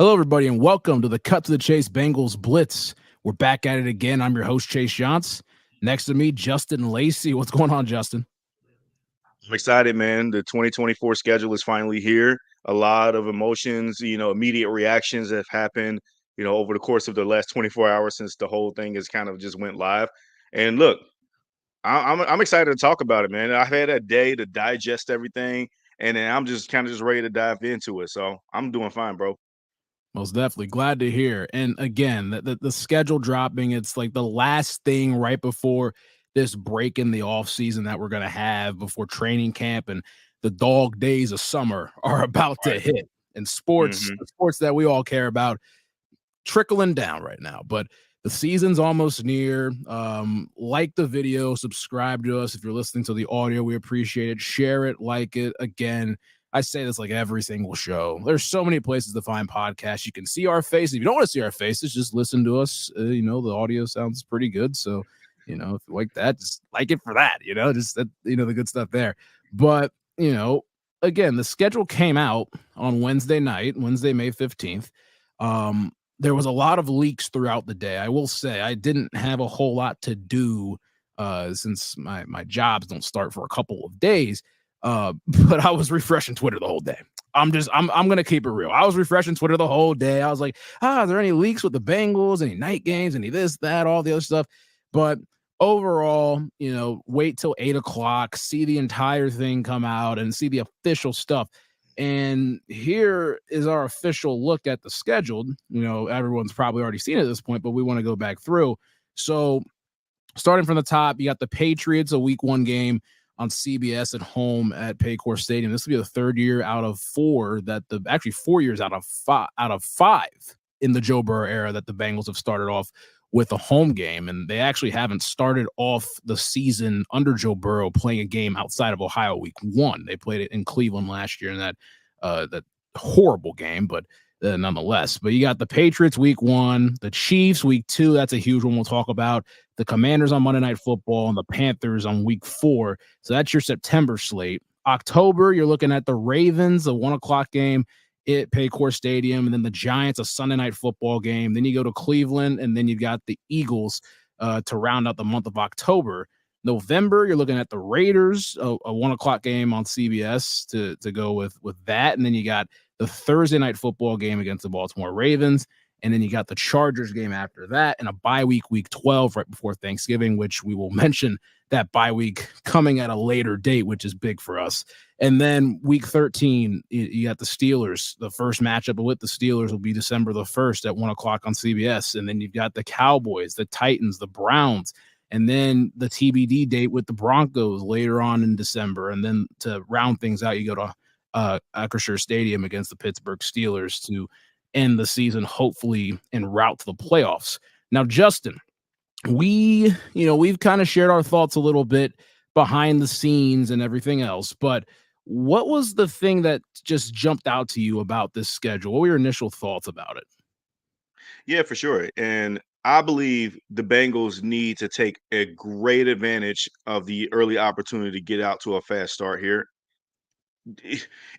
Hello, everybody, and welcome to the Cut to the Chase Bengals Blitz. We're back at it again. I'm your host, Chase Younts. Next to me, Justin Lacey. What's going on, Justin? I'm excited, man. The 2024 schedule is finally here. A lot of emotions, immediate reactions have happened, over the course of the last 24 hours since the whole thing has kind of just went live. And look, I'm excited to talk about it, man. I've had a day to digest everything, and then I'm just kind of just ready to dive into it. So I'm doing fine, bro. Most definitely. Glad to hear. And again, the schedule dropping, it's like the last thing right before this break in the offseason that we're going to have before training camp and the dog days of summer are about to Right. hit. And sports, Hmm. the sports that we all care about, trickling down right now, but the season's almost near. Like the video, subscribe to us if you're listening to the audio. We appreciate it. Share it, like it. Again, I say this like every single show. There's so many places to find podcasts. You can see our faces. If you don't want to see our faces, just listen to us. The audio sounds pretty good. So, if you like that, just like it for that, just that, the good stuff there. But, again, the schedule came out on Wednesday night, Wednesday, May 15th. There was a lot of leaks throughout the day. I will say I didn't have a whole lot to do since my jobs don't start for a couple of days. But I was refreshing Twitter the whole day. I'm gonna keep it real. I was refreshing Twitter the whole day. I was like, are there any leaks with the Bengals, any night games, any this, that, all the other stuff? But overall, wait till 8 o'clock, see the entire thing come out and see the official stuff. And here is our official look at the schedule. Everyone's probably already seen it at this point, but we want to go back through. So, starting from the top, you got the Patriots, a week one game on CBS at home at Paycor Stadium. This will be the third year out of four actually 4 years out of five in the Joe Burrow era that the Bengals have started off with a home game. And they actually haven't started off the season under Joe Burrow playing a game outside of Ohio week one. They played it in Cleveland last year in that horrible game, but nonetheless. But you got the Patriots week one, the Chiefs week two. That's a huge one we'll talk about. The Commanders on Monday Night Football, and the Panthers on week four. So that's your September slate. October, you're looking at the Ravens, a 1:00 game at Paycor Stadium, and then the Giants, a Sunday Night Football game. Then you go to Cleveland, and then you've got the Eagles to round out the month of October. November, you're looking at the Raiders, a 1:00 game on CBS to go with that. And then you got the Thursday Night Football game against the Baltimore Ravens. And then you got the Chargers game after that, and a bye week, week 12, right before Thanksgiving, which we will mention that bye week coming at a later date, which is big for us. And then week 13, you got the Steelers. The first matchup with the Steelers will be December the 1st at 1:00 on CBS. And then you've got the Cowboys, the Titans, the Browns, and then the TBD date with the Broncos later on in December. And then to round things out, you go to Acrisure Stadium against the Pittsburgh Steelers to end the season, hopefully en route to the playoffs. Now, Justin, we've kind of shared our thoughts a little bit behind the scenes and everything else, but what was the thing that just jumped out to you about this schedule? What were your initial thoughts about it? Yeah, for sure. And I believe the Bengals need to take a great advantage of the early opportunity to get out to a fast start here.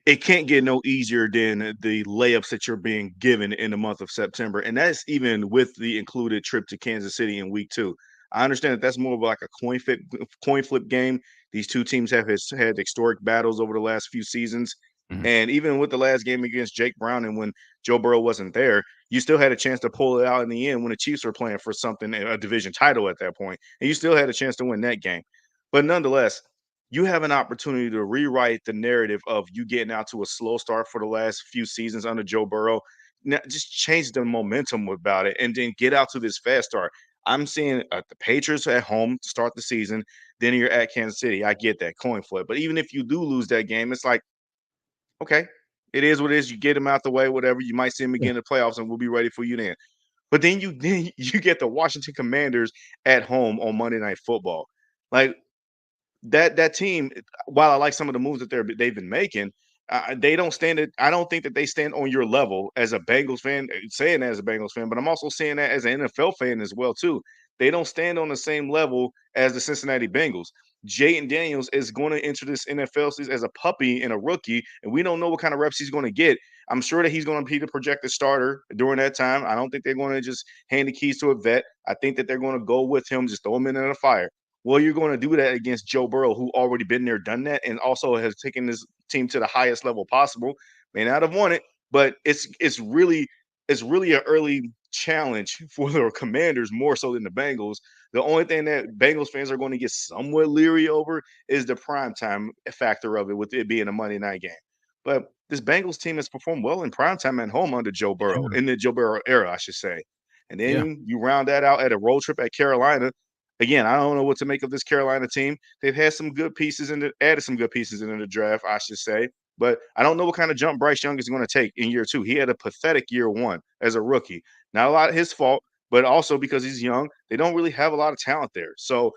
It can't get no easier than the layups that you're being given in the month of September, and that's even with the included trip to Kansas City in week 2. I understand that that's more of like a coin flip game. These two teams have had historic battles over the last few seasons, Mhm. and even with the last game against Jake Brown and when Joe Burrow wasn't there, you still had a chance to pull it out in the end when the Chiefs were playing for something, a division title at that point, and you still had a chance to win that game. But nonetheless, you have an opportunity to rewrite the narrative of you getting out to a slow start for the last few seasons under Joe Burrow. Now, just change the momentum about it and then get out to this fast start. I'm seeing the Patriots at home to start the season. Then you're at Kansas City. I get that coin flip. But even if you do lose that game, it's like, okay, it is what it is. You get them out the way, whatever. You might see them again in the playoffs, and we'll be ready for you then. But then you get the Washington Commanders at home on Monday Night Football. Like that team, while I like some of the moves that they've been making, they don't stand it. I don't think that they stand on your level as a Bengals fan. Saying that as a Bengals fan, but I'm also saying that as an NFL fan as well too. They don't stand on the same level as the Cincinnati Bengals. Jayden Daniels is going to enter this NFL season as a puppy and a rookie, and we don't know what kind of reps he's going to get. I'm sure that he's going to be the projected starter during that time. I don't think they're going to just hand the keys to a vet. I think that they're going to go with him, just throw him in the fire. Well, you're going to do that against Joe Burrow, who already been there, done that, and also has taken this team to the highest level possible. May not have won it, but it's really an early challenge for the Commanders more so than the Bengals. The only thing that Bengals fans are going to get somewhat leery over is the primetime factor of it, with it being a Monday night game. But this Bengals team has performed well in primetime at home under Joe Burrow, in the Joe Burrow era, I should say. And Yeah. then you round that out at a road trip at Carolina. Again, I don't know what to make of this Carolina team. They've had some good pieces added some good pieces into the draft, I should say. But I don't know what kind of jump Bryce Young is going to take in year 2. He had a pathetic year 1 as a rookie. Not a lot of his fault, but also because he's young, they don't really have a lot of talent there. So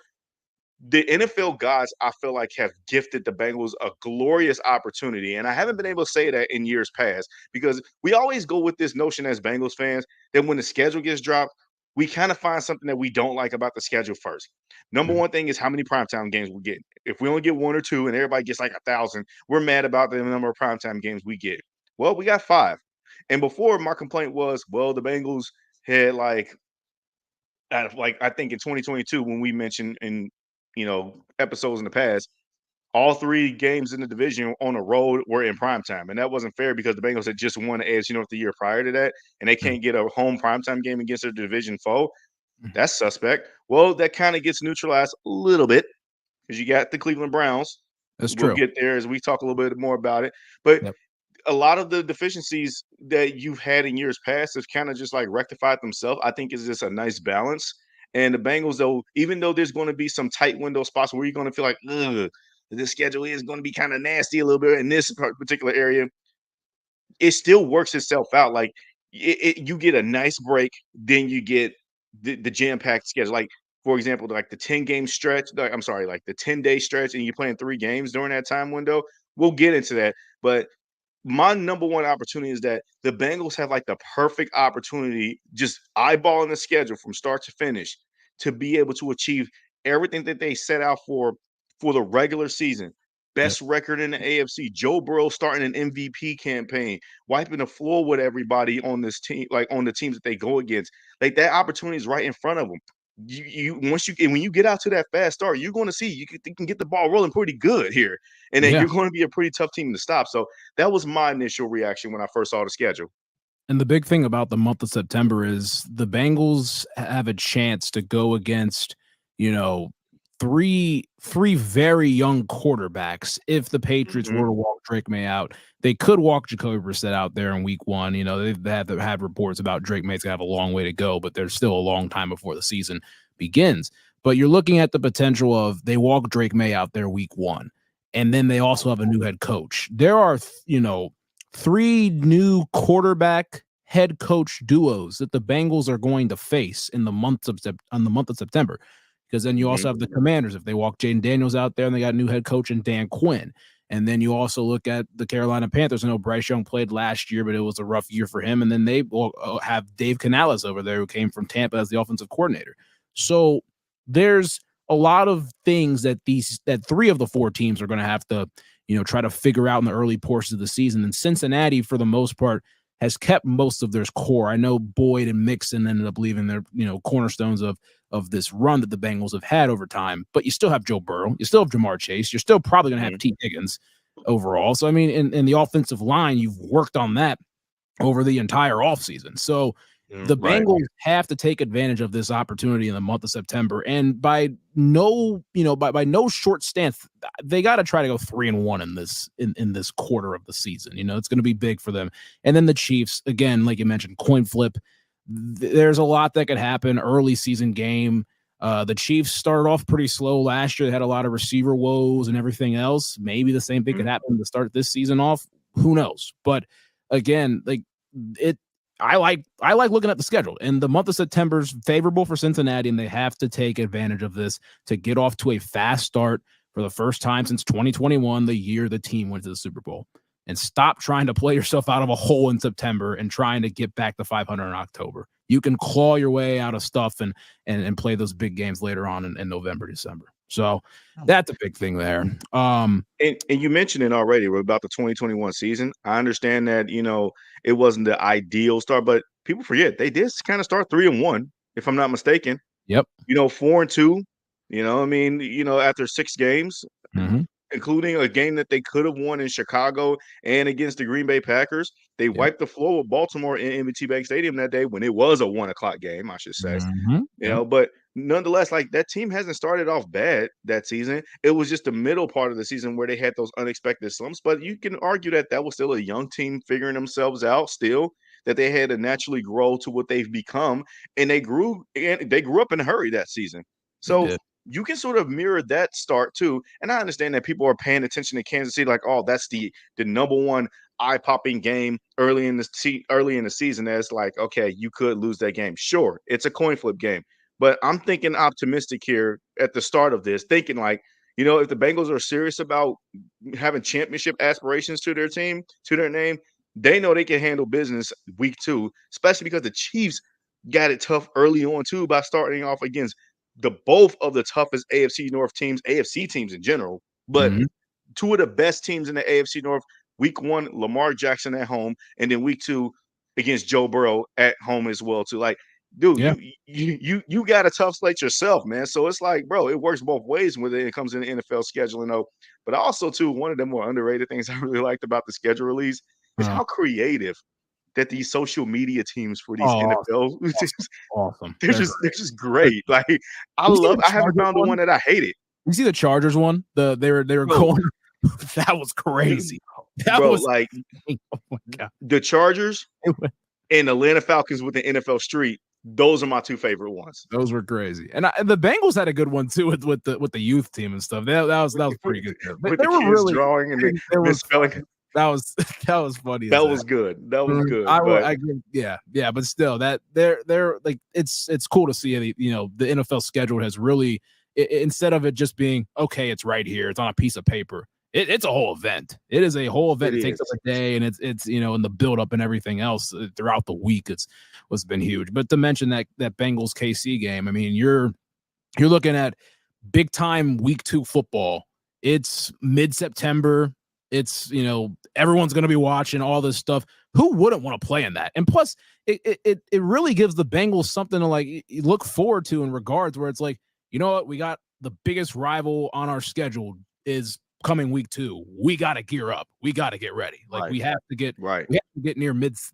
the NFL gods, I feel like, have gifted the Bengals a glorious opportunity. And I haven't been able to say that in years past, because we always go with this notion as Bengals fans that when the schedule gets dropped, we kind of find something that we don't like about the schedule first. Number Mhm. one thing is how many primetime games we get. If we only get 1 or 2 and everybody gets like 1,000, we're mad about the number of primetime games we get. Well, we got 5. And before, my complaint was, well, the Bengals had like out of, like, I think in 2022, when we mentioned in episodes in the past, all 3 games in the division on the road were in prime time, and that wasn't fair because the Bengals had just won the AFC North the year prior to that, and they Yeah. can't get a home primetime game against their division foe. Mhm. That's suspect. Well, that kind of gets neutralized a little bit because you got the Cleveland Browns. That's We'll true. get there as we talk a little bit more about it, but Yep. a lot of the deficiencies that you've had in years past have kind of just like rectified themselves. I think it's just a nice balance. And the Bengals, though, even though there's going to be some tight window spots where you're going to feel like, ugh, this schedule is going to be kind of nasty a little bit in this particular area, it still works itself out. Like you get a nice break, then you get the jam packed schedule. Like, for example, like the 10-game stretch, I'm sorry, like the 10-day stretch, and you're playing 3 games during that time window. We'll get into that. But my number one opportunity is that the Bengals have like the perfect opportunity, just eyeballing the schedule from start to finish, to be able to achieve everything that they set out for the regular season. Yep. Best record in the AFC. Joe Burrow starting an MVP campaign, wiping the floor with everybody on this team, like on the teams that they go against. Like that opportunity is right in front of them. When you get out to that fast start, you're going to see you can get the ball rolling pretty good here, and then Yeah. you're going to be a pretty tough team to stop. So that was my initial reaction when I first saw the schedule. And the big thing about the month of September is the Bengals have a chance to go against, you know, three very young quarterbacks. If the Patriots Mhm, were to walk Drake May out, they could walk Jacoby Brissett out there in week 1. You know, they've had reports about Drake May's gonna have a long way to go, but there's still a long time before the season begins. But you're looking at the potential of they walk Drake May out there week 1, and then they also have a new head coach. There are, 3 new quarterback head coach duos that the Bengals are going to face in the month of September. Because then you mhm, also have the Commanders. If they walk Jaden Daniels out there and they got a new head coach in Dan Quinn. And then you also look at the Carolina Panthers. I know Bryce Young played last year, but it was a rough year for him. And then they will have Dave Canales over there, who came from Tampa as the offensive coordinator. So there's a lot of things that 3 of the 4 teams are going to have to, try to figure out in the early portions of the season. And Cincinnati, for the most part, has kept most of their core. I know Boyd and Mixon ended up leaving their, cornerstones of this run that the Bengals have had over time, but you still have Joe Burrow, you still have Jamar Chase, you're still probably going to have mhm, T. Higgins overall. So, I mean, in the offensive line, you've worked on that over the entire offseason. So mhm, the right. Bengals have to take advantage of this opportunity in the month of September. And by no short stance, they got to try to go 3-1 in this quarter of the season. It's going to be big for them. And then the Chiefs, again, like you mentioned, coin flip. There's a lot that could happen early season game. The Chiefs started off pretty slow last year. They had a lot of receiver woes and everything else. Maybe the same thing could Mhm, happen to start this season off. Who knows? But again, like it I like looking at the schedule, and the month of September is favorable for Cincinnati, and they have to take advantage of this to get off to a fast start for the first time since 2021, the year the team went to the Super Bowl. And stop trying to play yourself out of a hole in September and trying to get back to 500 in October. You can claw your way out of stuff and play those big games later on in November, December. So that's a big thing there. And you mentioned it already about the 2021 season. I understand that, it wasn't the ideal start, but people forget they did kind of start 3-1, if I'm not mistaken. Yep. 4-2, after 6 games, Mm-hmm. including a game that they could have won in Chicago and against the Green Bay Packers. They wiped the floor with Baltimore in M&T Bank Stadium that day when it was a 1:00 game, I should say. Mm-hmm. But nonetheless, like, that team hasn't started off bad that season. It was just the middle part of the season where they had those unexpected slumps. But you can argue that was still a young team figuring themselves out still, that they had to naturally grow to what they've become. And they grew up in a hurry that season. So you can sort of mirror that start too. And I understand that people are paying attention to Kansas City, like, oh, that's the number one eye-popping game early in the season. That's like, okay, you could lose that game. Sure, it's a coin flip game. But I'm thinking optimistic here at the start of this, thinking like, if the Bengals are serious about having championship aspirations to their team, to their name, they know they can handle business week 2, especially because the Chiefs got it tough early on too by starting off against both of the toughest AFC North teams, AFC teams in general, but two of the best teams in the AFC North. Week 1, Lamar Jackson at home, and then week 2 against Joe Burrow at home as well too. Like, dude, you got a tough slate yourself, man. So it's like, bro, it works both ways when it comes in the NFL scheduling, though. But also too, one of the more underrated things I really liked about the schedule release is how creative that these social media teams for these NFL awesome. They're just great. Like, I haven't found the one that I hated. You see the Chargers one? They were going. That was crazy. That was like, oh my God. The Chargers and Atlanta Falcons with the NFL Street. Those are my 2 favorite ones. Those were crazy, and the Bengals had a good one too with the youth team and stuff. That was pretty good. With the kids really drawing and misspelling. That was funny. That was good. That was good. I agree. Yeah, but still, that they're like, it's cool to see. The NFL schedule has really, instead of it just being okay, it's right here, it's on a piece of paper. It's a whole event. It is a whole event. It takes up a day, and it's in the build up and everything else throughout the week. What's been huge. But to mention that Bengals KC game, I mean, you're looking at big time week 2 football. It's mid-September. It's everyone's going to be watching all this stuff. Who wouldn't want to play in that? And plus, it really gives the Bengals something to like look forward to in regards where it's like, you know what, we got the biggest rival on our schedule is coming week 2. We got to gear up. We got to get ready. Like, we have to get right. We have to get near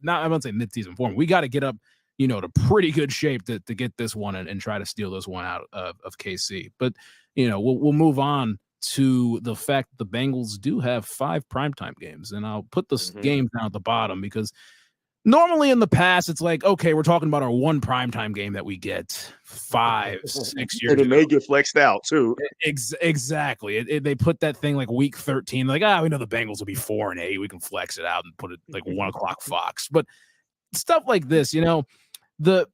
I won't say mid-season form. We got to get up, to pretty good shape to get this one and try to steal this one out of KC. But we'll move on to the fact that the Bengals do have 5 primetime games, and I'll put the games down at the bottom because normally in the past it's like, okay, we're talking about our 1 primetime game that we get 5, 6 years and it may get flexed out too. Exactly. They put that thing like week 13, like, we know the Bengals will be 4-8. We can flex it out and put it like 1:00 Fox. But stuff like this, the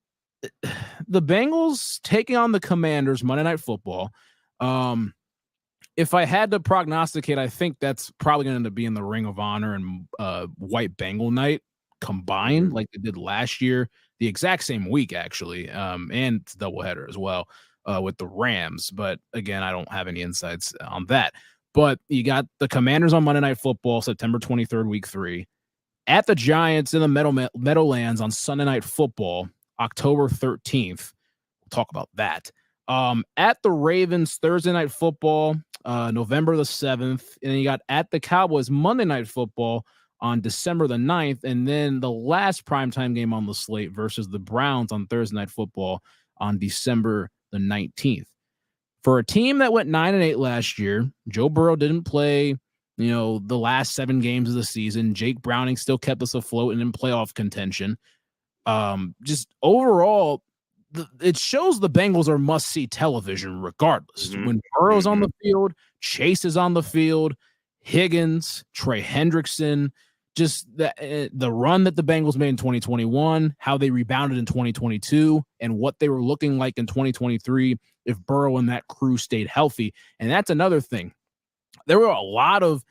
Bengals taking on the Commanders Monday Night Football. If I had to prognosticate, I think that's probably going to end up being the Ring of Honor and White Bengal night combined, like they did last year, the exact same week actually, and doubleheader as well with the Rams. But again, I don't have any insights on that. But you got the Commanders on Monday Night Football, September 23rd, week 3, at the Giants in the Meadowlands on Sunday Night Football, October 13th. We'll talk about that. At the Ravens Thursday Night Football, November the 7th, and then you got at the Cowboys Monday Night Football on December the 9th, and then the last primetime game on the slate versus the Browns on Thursday Night Football on December the 19th. For a team that went 9-8 last year, Joe Burrow didn't play, the last 7 games of the season. Jake Browning still kept us afloat and in playoff contention. Just overall, it shows the Bengals are must-see television regardless. When Burrow's on the field, Chase is on the field, Higgins, Trey Hendrickson, just the run that the Bengals made in 2021, how they rebounded in 2022, and what they were looking like in 2023 if Burrow and that crew stayed healthy. And that's another thing. There were a lot of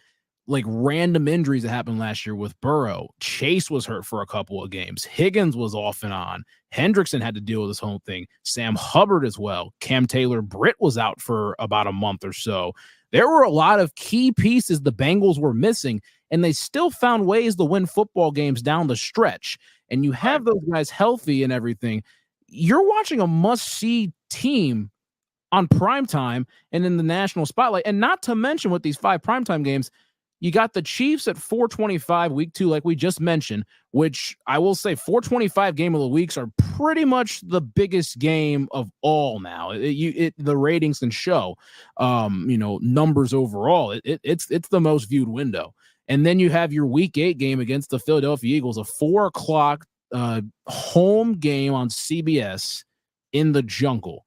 like random injuries that happened last year with Burrow. Chase was hurt for a couple of games. Higgins was off and on. Hendrickson had to deal with this whole thing. Sam Hubbard as well. Cam Taylor-Britt was out for about a month or so. There were a lot of key pieces the Bengals were missing, and they still found ways to win football games down the stretch. And you have those guys healthy and everything. You're watching a must-see team on primetime and in the national spotlight. And not to mention with these 5 primetime games, you got the Chiefs at 425 week 2, like we just mentioned, which I will say 425 game of the weeks are pretty much the biggest game of all now. The ratings can show, numbers overall. It's the most viewed window. And then you have your week 8 game against the Philadelphia Eagles, a 4:00 home game on CBS in the jungle,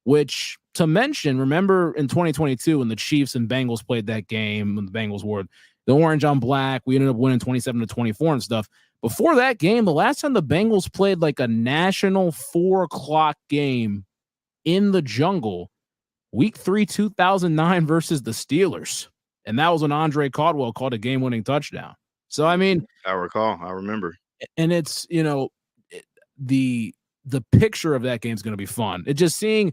which to mention, remember in 2022 when the Chiefs and Bengals played that game, when the Bengals wore the orange on black, we ended up winning 27-24 and stuff. Before that game, the last time the Bengals played like a national 4:00 game in the jungle, week 3, 2009 versus the Steelers. And that was when Andre Caldwell caught a game-winning touchdown. So, I mean, I recall. I remember. And it's, the picture of that game is going to be fun. It just seeing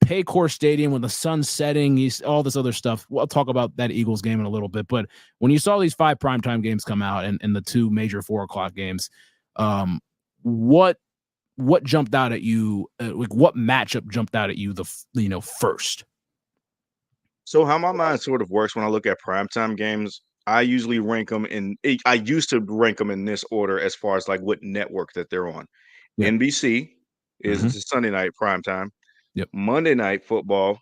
Paycor Stadium when the sun's setting, all this other stuff. We'll talk about that Eagles game in a little bit. But when you saw these 5 primetime games come out and the 2 major 4:00 games, what jumped out at you? Like what matchup jumped out at you first? So how my mind sort of works when I look at primetime games, I usually rank them I used to rank them in this order as far as like what network that they're on. Yep. NBC is the Sunday night primetime. Yep. Monday night football,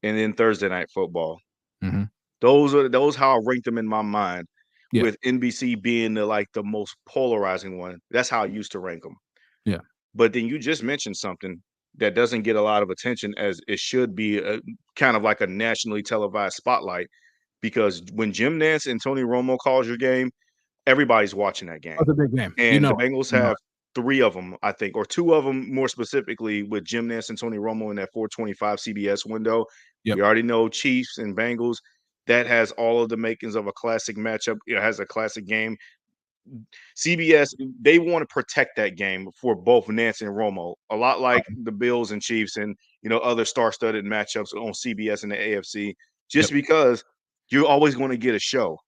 and then Thursday night football. Mm-hmm. Those how I ranked them in my mind, Yeah. with NBC being the most polarizing one. That's how I used to rank them. Yeah. But then you just mentioned something that doesn't get a lot of attention as it should be, kind of like a nationally televised spotlight, because when Jim Nantz and Tony Romo calls your game, everybody's watching that game. That's a big game. And the Bengals have 3 of them, I think, or 2 of them more specifically, with Jim Nantz and Tony Romo in that 425 CBS window. Yep. We already know Chiefs and Bengals. That has all of the makings of a classic matchup. It has a classic game. CBS, they want to protect that game for both Nantz and Romo, a lot like the Bills and Chiefs and other star-studded matchups on CBS and the AFC, just because you're always going to get a show.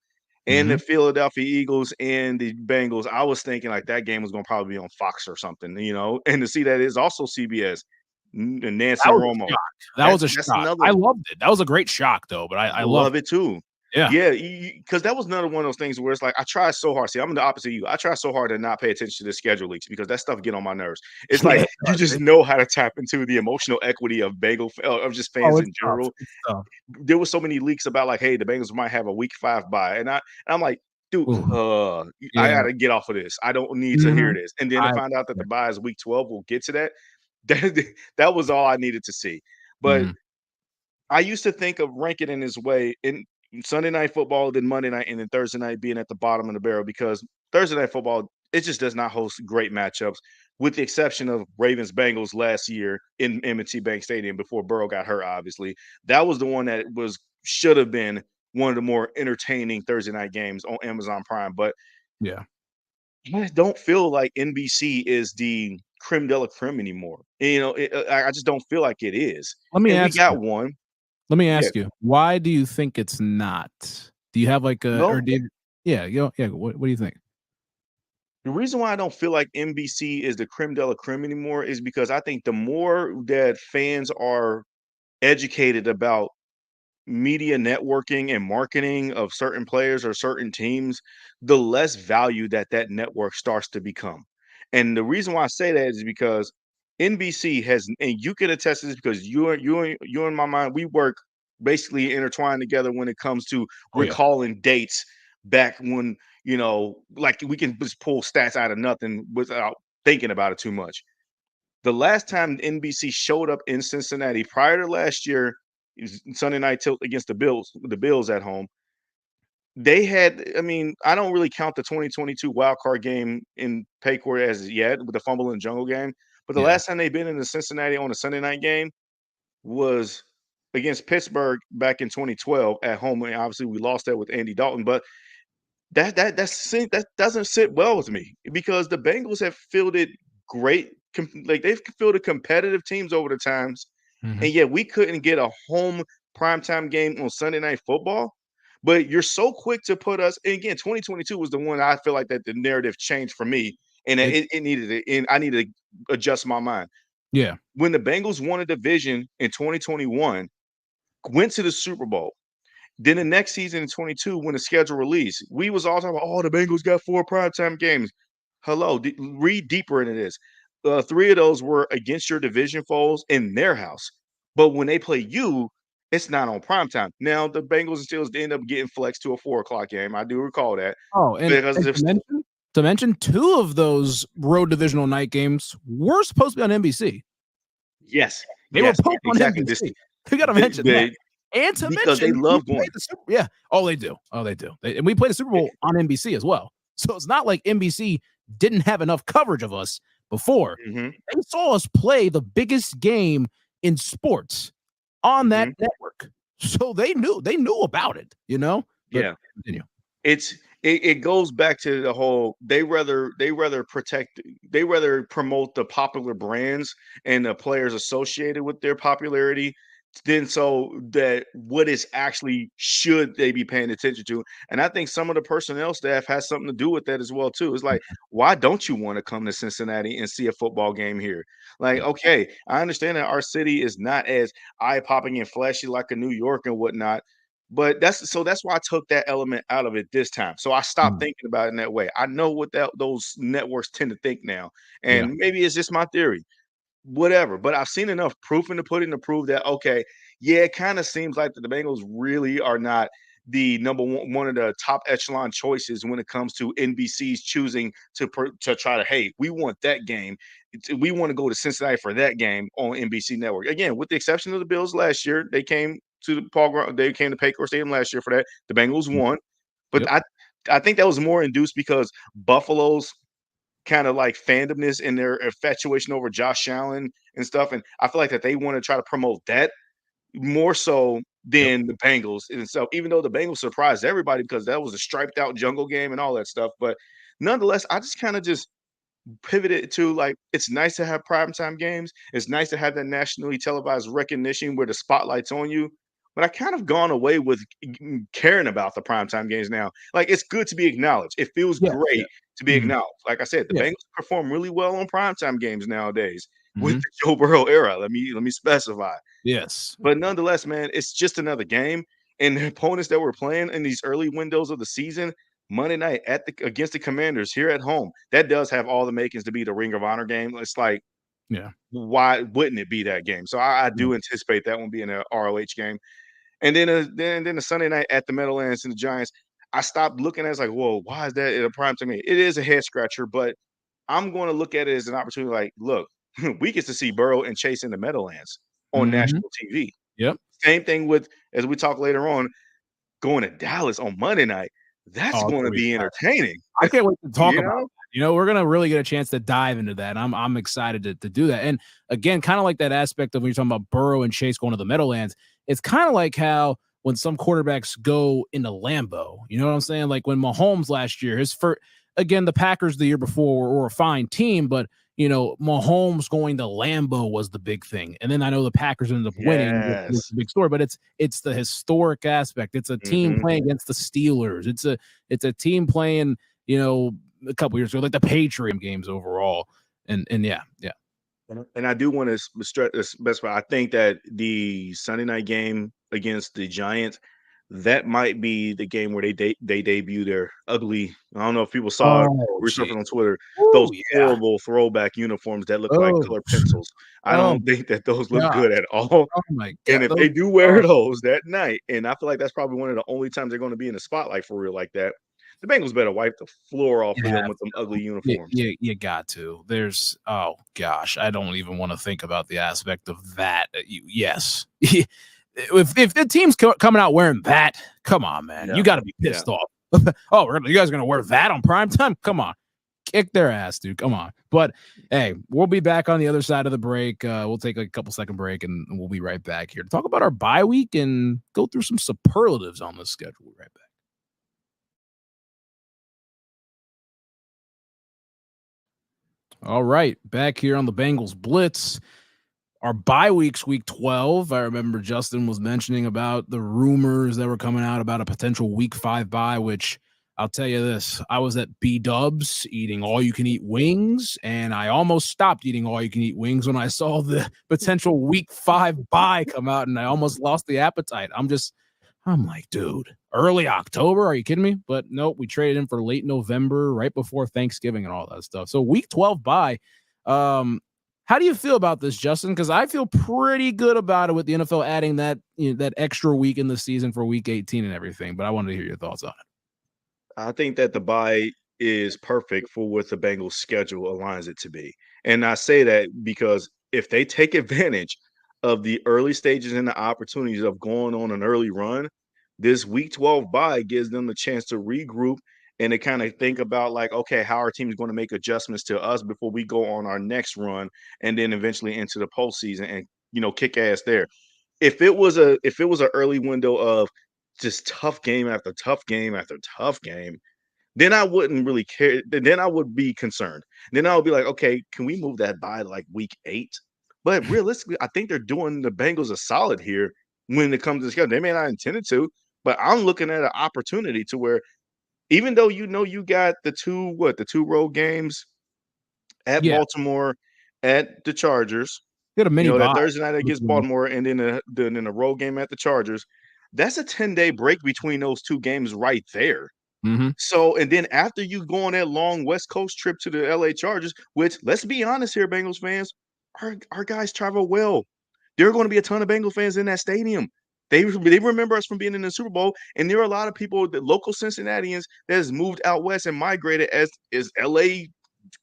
And the Philadelphia Eagles and the Bengals, I was thinking like that game was going to probably be on Fox or something, and to see that is also CBS, Nantz and Romo. That was a shock. I loved it. That was a great shock, though, but I love it too. Yeah, because that was another one of those things where it's like I try so hard. See, I'm the opposite of you. I try so hard to not pay attention to the schedule leaks because that stuff get on my nerves. It's like you just know how to tap into the emotional equity of of just fans in general. There was so many leaks about like, hey, the Bengals might have a week 5 bye, and I'm like, dude, I gotta get off of this. I don't need to hear this. And then to find out that the bye is week 12, we'll get to that. That was all I needed to see. But I used to think of ranking in this way in Sunday night football, then Monday night, and then Thursday night being at the bottom of the barrel, because Thursday night football, it just does not host great matchups, with the exception of Ravens-Bengals last year in M&T Bank Stadium before Burrow got hurt, obviously. That was the one that should have been one of the more entertaining Thursday night games on Amazon Prime. But I don't feel like NBC is the creme de la creme anymore. I just don't feel like it is. We got one. Let me ask you, why do you think it's not? Do you have like a, or did, what do you think? The reason why I don't feel like NBC is the creme de la creme anymore is because I think the more that fans are educated about media networking and marketing of certain players or certain teams, the less value that network starts to become. And the reason why I say that is because NBC has, and you can attest to this because you in my mind, we work basically intertwined together when it comes to recalling dates back when, like we can just pull stats out of nothing without thinking about it too much. The last time NBC showed up in Cincinnati prior to last year, Sunday night tilt against the Bills at home, they had, I don't really count the 2022 wild card game in Paycor as yet with the fumble in the jungle game, but the last time they've been in the Cincinnati on a Sunday night game was against Pittsburgh back in 2012 at home. And obviously, we lost that with Andy Dalton, but that doesn't sit well with me because the Bengals have fielded great, like they've fielded competitive teams over the times, Mhm. and yet we couldn't get a home primetime game on Sunday Night Football. But you're so quick to put us. And again, 2022 was the one I feel like that the narrative changed for me, and It it needed to. And I needed to adjust my mind. Yeah. When the Bengals won a division in 2021, went to the Super Bowl. Then the next season in 22, when the schedule released, we was all talking about, oh, the Bengals got 4 primetime games. Hello, read deeper into this. 3 of those were against your division foes in their house. But when they play you, it's not on primetime. Now, the Bengals and Steelers end up getting flexed to a 4 o'clock game. I do recall that. Oh, Because and if to mention 2 of those road divisional night games were supposed to be on NBC. yes, They were yes, both on exactly. This NBC. We gotta mention that. And to because they mention, we love played going. the Super yeah. Oh, they do. Oh, they do. And we played the Super Bowl on NBC as well. So it's not like NBC didn't have enough coverage of us before. Mhm, They saw us play the biggest game in sports on that mhm, network. So they knew about it, you know? But yeah. continue. It goes back to the whole they rather promote the popular brands and the players associated with their popularity than so that what is actually should they be paying attention to. And I think some of the personnel staff has something to do with that as well too. It's like, why don't you want to come to Cincinnati and see a football game here? Like, Yeah. okay, I understand that our city is not as eye-popping and flashy like a New York and whatnot, but that's why I took that element out of it this time. So I stopped Mm. thinking about it in that way. I know what those networks tend to think now, Yeah. and maybe it's just my theory, whatever. But I've seen enough proof in the pudding to prove that okay, yeah, it kind of seems like the Bengals really are not the number one of the top echelon choices when it comes to NBC's choosing to try to hey, we want that game. We want to go to Cincinnati for that game on NBC Network. Again, with the exception of the Bills last year, they came to Paycor Stadium last year for that. The Bengals Mm. won, but Yep. I think that was more induced because Buffalo's kind of like fandomness and their infatuation over Josh Allen and stuff. And I feel like that they want to try to promote that more so Yep. than the Bengals itself, even though the Bengals surprised everybody because that was a striped out jungle game and all that stuff. But nonetheless, I just kind of just pivoted to like it's nice to have primetime games. It's nice to have that nationally televised recognition where the spotlight's on you. But I kind of gone away with caring about the primetime games now. Like it's good to be acknowledged. It feels Yes. Yeah. great to be Mhm. acknowledged. Like I said, the Yeah. Bengals perform really well on primetime games nowadays with Mhm. the Joe Burrow era. Let me specify. Yes. But nonetheless, man, it's just another game. And the opponents that we're playing in these early windows of the season, Monday night against the Commanders here at home, that does have all the makings to be the Ring of Honor game. It's like, Yeah. why wouldn't it be that game? So I Yeah. do anticipate that one being an ROH game. And then the Sunday night at the Meadowlands and the Giants, I stopped looking at it as like, whoa, why is that in a prime to me? It is a head scratcher, but I'm going to look at it as an opportunity. Like, look, we get to see Burrow and Chase in the Meadowlands on Mhm. national TV. Yep. Same thing with as we talk later on, going to Dallas on Monday night. That's Oh, it's going gonna to be be fun. entertaining. I can't wait to talk You about know? that. We're gonna really get a chance to dive into that. I'm excited to do that. And again, kind of like that aspect of when you're talking about Burrow and Chase going to the Meadowlands, it's kind of like how when some quarterbacks go into Lambeau, you know what I'm saying? Like when Mahomes last year, his first again, the Packers the year before were a fine team, but Mahomes going to Lambeau was the big thing. And then I know the Packers ended up winning, which was Yes. the big story, but it's the historic aspect. It's a team Mhm. playing against the Steelers. It's a team playing, a couple years ago, like the Patriot games overall. And yeah, yeah. And I do want to specify. I think that the Sunday night game against the Giants, that might be the game where they debut their ugly. I don't know if people saw it, Oh, resurfing on geez. Twitter, those Woo, yeah. horrible throwback uniforms that look like Oh, colored pencils. I oh don't think that those look god. good at all. Oh my And god. if Those, they do wear oh, those that night, and I feel like that's probably one of the only times they're going to be in the spotlight for real like that, the Bengals better wipe the floor off you of them have with them ugly You, uniforms. you got to. There's oh gosh, I don't even want to think about the aspect of that. Yes, if the team's coming out wearing that, come on, man, Yeah, you got to be yeah. pissed off. Oh, really? You guys are gonna wear that on prime time? Come on, Kick their ass, dude. Come on. But hey, we'll be back on the other side of the break. We'll take a couple second break and we'll be right back here to talk about our bye week and go through some superlatives on the schedule. We'll be right back. All right, back here on the Bengals Blitz. Our bye week's week 12. I remember Justin was mentioning about the rumors that were coming out about a potential week 5 bye, which I'll tell you this. I was at B-Dubs eating all-you-can-eat wings, and I almost stopped eating all-you-can-eat wings when I saw the potential week 5 bye come out, and I almost lost the appetite. I'm like, dude, early October? Are you kidding me? But nope, we traded in for late November, right before Thanksgiving and all that stuff. So week 12 bye. How do you feel about this, Justin? Because I feel pretty good about it with the NFL adding that that extra week in the season for week 18 and everything. But I wanted to hear your thoughts on it. I think that the bye is perfect for what the Bengals schedule aligns it to be. And I say that because if they take advantage of the early stages and the opportunities of going on an early run, this week 12 bye gives them the chance to regroup and to kind of think about like, okay, how our team is going to make adjustments to us before we go on our next run and then eventually into the postseason and kick ass there. If it was an early window of just tough game after tough game after tough game, then I wouldn't really care. Then I would be concerned. Then I would be like, okay, can we move that by like week 8? But realistically, I think they're doing the Bengals a solid here when it comes to the schedule. They may not intend to, but I'm looking at an opportunity to where even though you got the two road games at Yeah, Baltimore, at the Chargers, get a mini that bye. Thursday night against Baltimore, and then the road game at the Chargers. That's a 10-day break between those two games right there. Mm-hmm. So, and then after you go on that long West Coast trip to the LA Chargers, which let's be honest here, Bengals fans, our guys travel well. There are going to be a ton of Bengals fans in that stadium. They remember us from being in the Super Bowl, and there are a lot of people, the local Cincinnatians, that has moved out west and migrated as LA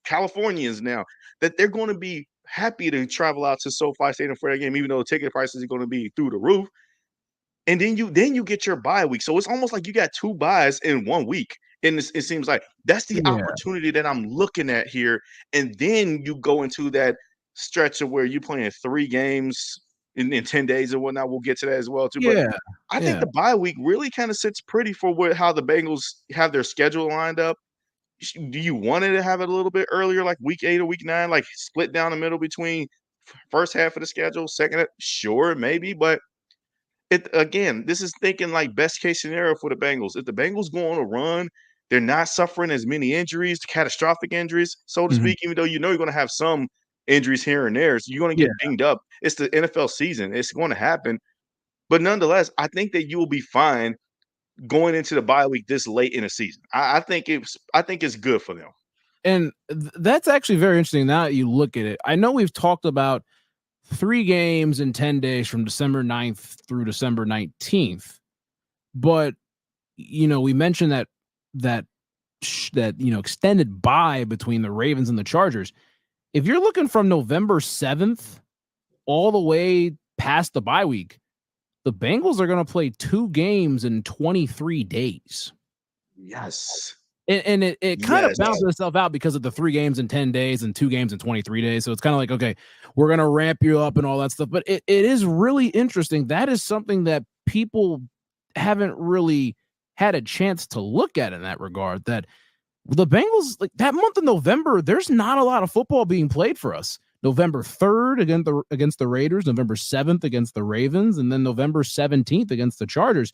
Californians now, that they're going to be happy to travel out to SoFi Stadium for that game, even though the ticket prices are going to be through the roof. And then you get your bye week. So it's almost like you got 2 buys in 1 week. And it seems like that's the Yeah, opportunity that I'm looking at here. And then you go into that stretch of where you're playing 3 games in 10 days and whatnot. We'll get to that as well too. But yeah, I think yeah. the bye week really kind of sits pretty for how the Bengals have their schedule lined up. Do you want to have it a little bit earlier, like week 8 or week 9, like split down the middle between first half of the schedule, second half? Sure, maybe, but this is thinking like best case scenario for the Bengals. If the Bengals go on a run, they're not suffering as many injuries, catastrophic injuries, so to Mhm. speak, even though you're going to have some injuries here and there. So you're going to Yeah. get dinged up. It's the NFL season. It's going to happen. But nonetheless, I think that you will be fine going into the bye week this late in the season. I think it's good for them. And that's actually very interesting now that you look at it. I know we've talked about 3 games in 10 days from December 9th through December 19th, but we mentioned that extended bye between the Ravens and the Chargers. If you're looking from November 7th all the way past the bye week, the Bengals are going to play 2 games in 23 days. Yes. And it kind of Yes. balances itself out because of the 3 games in 10 days and 2 games in 23 days. So it's kind of like, okay, we're going to ramp you up and all that stuff. But it is really interesting. That is something that people haven't really had a chance to look at in that regard, that the Bengals, like that month of November, there's not a lot of football being played for us. November 3rd against the Raiders, November 7th against the Ravens, and then November 17th against the Chargers.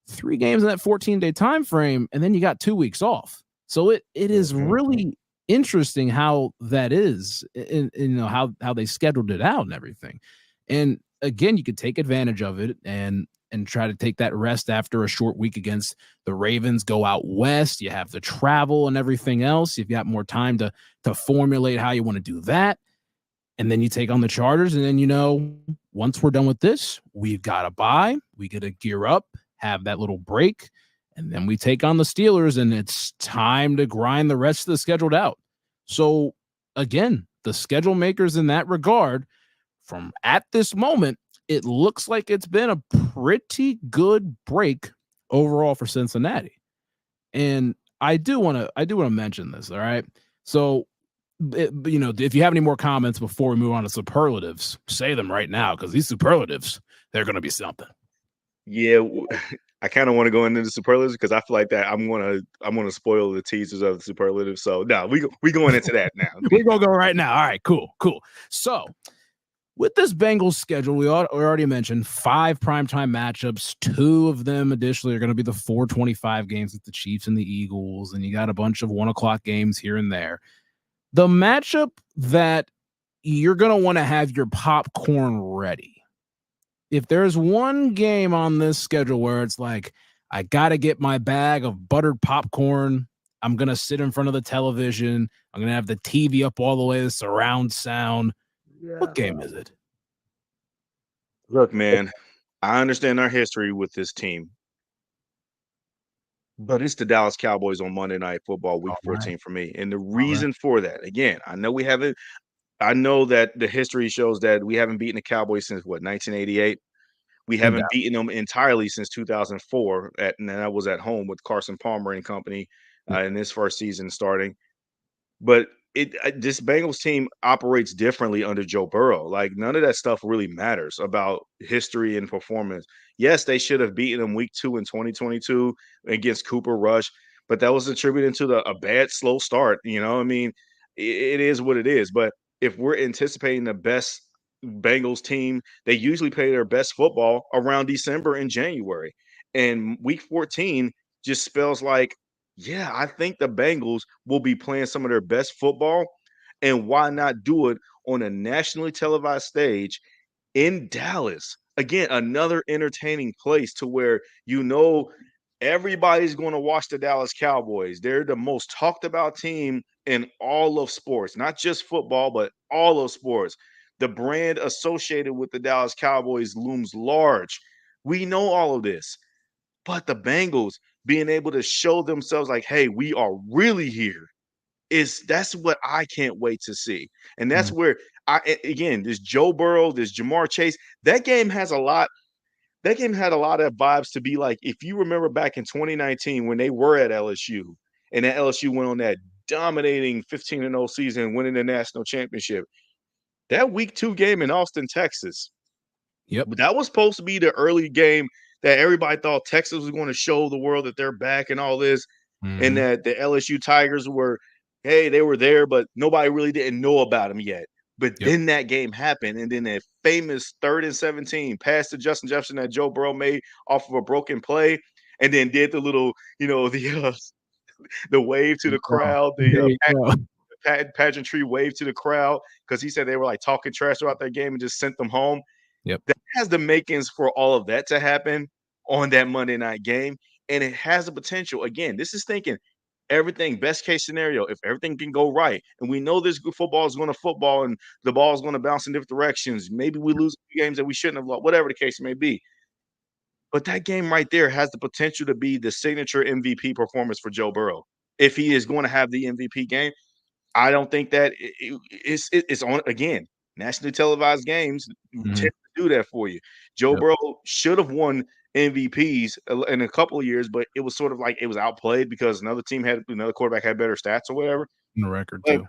3 games in that 14-day time frame, and then you got 2 weeks off. So it is Mhm. really interesting how that is, in how they scheduled it out and everything. And again, you could take advantage of it and try to take that rest after a short week against the Ravens, go out west, you have the travel and everything else. You've got more time to formulate how you want to do that. And then you take on the Chargers, and then once we're done with this, we've got to bye. We got to gear up, have that little break, and then we take on the Steelers, and it's time to grind the rest of the scheduled out. So again, the schedule makers in that regard, from at this moment, it looks like it's been a pretty good break overall for Cincinnati. And I do want to mention this, all right? So, if you have any more comments before we move on to superlatives, say them right now, because these superlatives, they're going to be something. Yeah, I kind of want to go into the superlatives because I feel like that I'm gonna spoil the teasers of the superlatives. So no, we going into that now. We're going to go right now. All right, cool. So, with this Bengals schedule, we already mentioned 5 primetime matchups. 2 of them additionally are going to be the 4:25 games with the Chiefs and the Eagles, and you got a bunch of 1 o'clock games here and there. The matchup that you're going to want to have your popcorn ready. If there's one game on this schedule where it's like, I got to get my bag of buttered popcorn, I'm going to sit in front of the television, I'm going to have the TV up all the way, the surround sound. What game is it? Look, man, I understand our history with this team, but it's the Dallas Cowboys on Monday Night Football, Week All right. 14 for me, and the All right. reason for that, again, I know that the history shows that we haven't beaten the Cowboys since what, 1988. We haven't beaten them entirely since 2004, and that was at home with Carson Palmer and company in this first season starting. But this Bengals team operates differently under Joe Burrow. Like none of that stuff really matters about history and performance. Yes, they should have beaten them week 2 in 2022 against Cooper Rush, but that was attributed to a bad slow start. I mean, it is what it is. But if we're anticipating the best Bengals team, they usually play their best football around December and January. And week 14 just spells like, yeah, I think the Bengals will be playing some of their best football. And why not do it on a nationally televised stage in Dallas? Again, another entertaining place to where everybody's going to watch the Dallas Cowboys. They're the most talked about team in all of sports, not just football, but all of sports. The brand associated with the Dallas Cowboys looms large. We know all of this. But the Bengals being able to show themselves like, hey, we are really here that's what I can't wait to see. And that's where again, this Joe Burrow, this Jamar Chase, that game had a lot of vibes to be like, if you remember back in 2019 when they were at LSU and that LSU went on that dominating 15-0 season, winning the national championship. That week 2 game in Austin, Texas. Yep. That was supposed to be the early game that everybody thought Texas was going to show the world that they're back and all this, and that the LSU Tigers they were there, but nobody really didn't know about them yet. But then that game happened, and then that famous 3rd and 17 pass to Justin Jefferson that Joe Burrow made off of a broken play, and then did the little, the wave to the crowd, pageantry wave to the crowd because he said they were like talking trash throughout that game and just sent them home. Yep. That has the makings for all of that to happen on that Monday night game. And it has the potential. Again, this is thinking everything, best case scenario, if everything can go right. And we know this football is going to football and the ball is going to bounce in different directions. Maybe we lose games that we shouldn't have lost, whatever the case may be. But that game right there has the potential to be the signature MVP performance for Joe Burrow. If he is going to have the MVP game, I don't think that it's on, again, nationally televised games tend to do that for you. Joe Burrow should have won MVPs in a couple of years, but it was sort of like it was outplayed because another quarterback had better stats or whatever. In the record But too.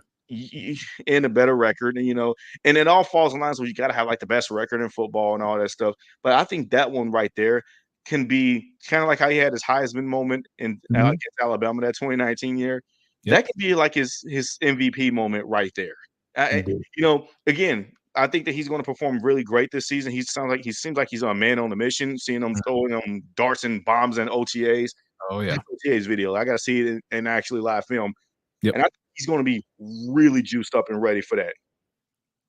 And a better record, and it all falls in line. So you got to have like the best record in football and all that stuff. But I think that one right there can be kind of like how he had his Heisman moment against Alabama that 2019 year. Yep. That could be like his MVP moment right there. Again, I think that he's going to perform really great this season. He seems like he's a man on the mission. Seeing him throwing darts and bombs and OTAs. Oh yeah. OTAs video. I got to see it in actually live film. Yep. And I think he's going to be really juiced up and ready for that.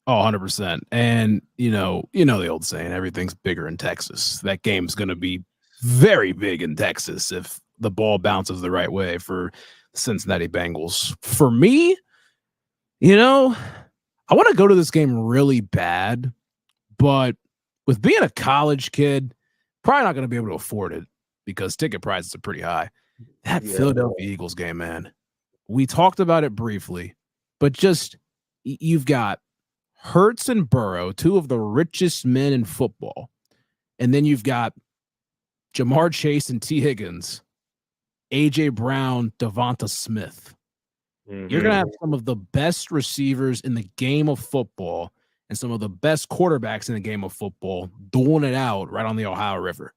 Oh, 100%. And you know the old saying, everything's bigger in Texas. That game's going to be very big in Texas if the ball bounces the right way for the Cincinnati Bengals. For me, I want to go to this game really bad, but with being a college kid, probably not going to be able to afford it because ticket prices are pretty high. That Philadelphia Eagles game, man. We talked about it briefly, but just you've got Hurts and Burrow, 2 of the richest men in football. And then you've got Jamar Chase and T. Higgins, A.J. Brown, Devonta Smith. You're going to have some of the best receivers in the game of football and some of the best quarterbacks in the game of football dueling it out right on the Ohio River.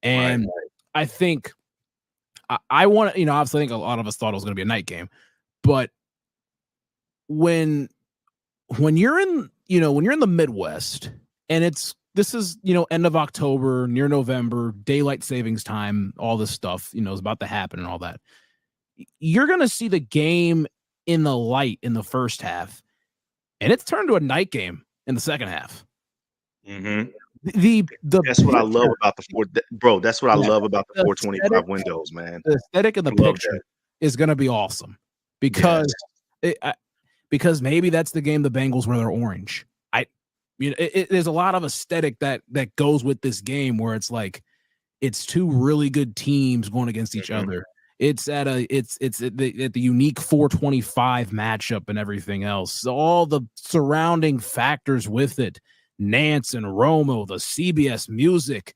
And I think I want to, obviously I think a lot of us thought it was going to be a night game, but when you're in, when you're in the Midwest and this is, end of October, near November, daylight savings time, all this stuff, is about to happen and all that. You're going to see the game in the light in the first half, and it's turned to a night game in the second half. Mm-hmm. That's what I love about That's what I love about the 425 windows, man. The aesthetic of the picture is going to be awesome because because maybe that's the game the Bengals where they're orange. There's a lot of aesthetic that goes with this game where it's like it's two really good teams going against each other. It's at the unique 425 matchup and everything else. So all the surrounding factors with it, Nance and Romo, the CBS music,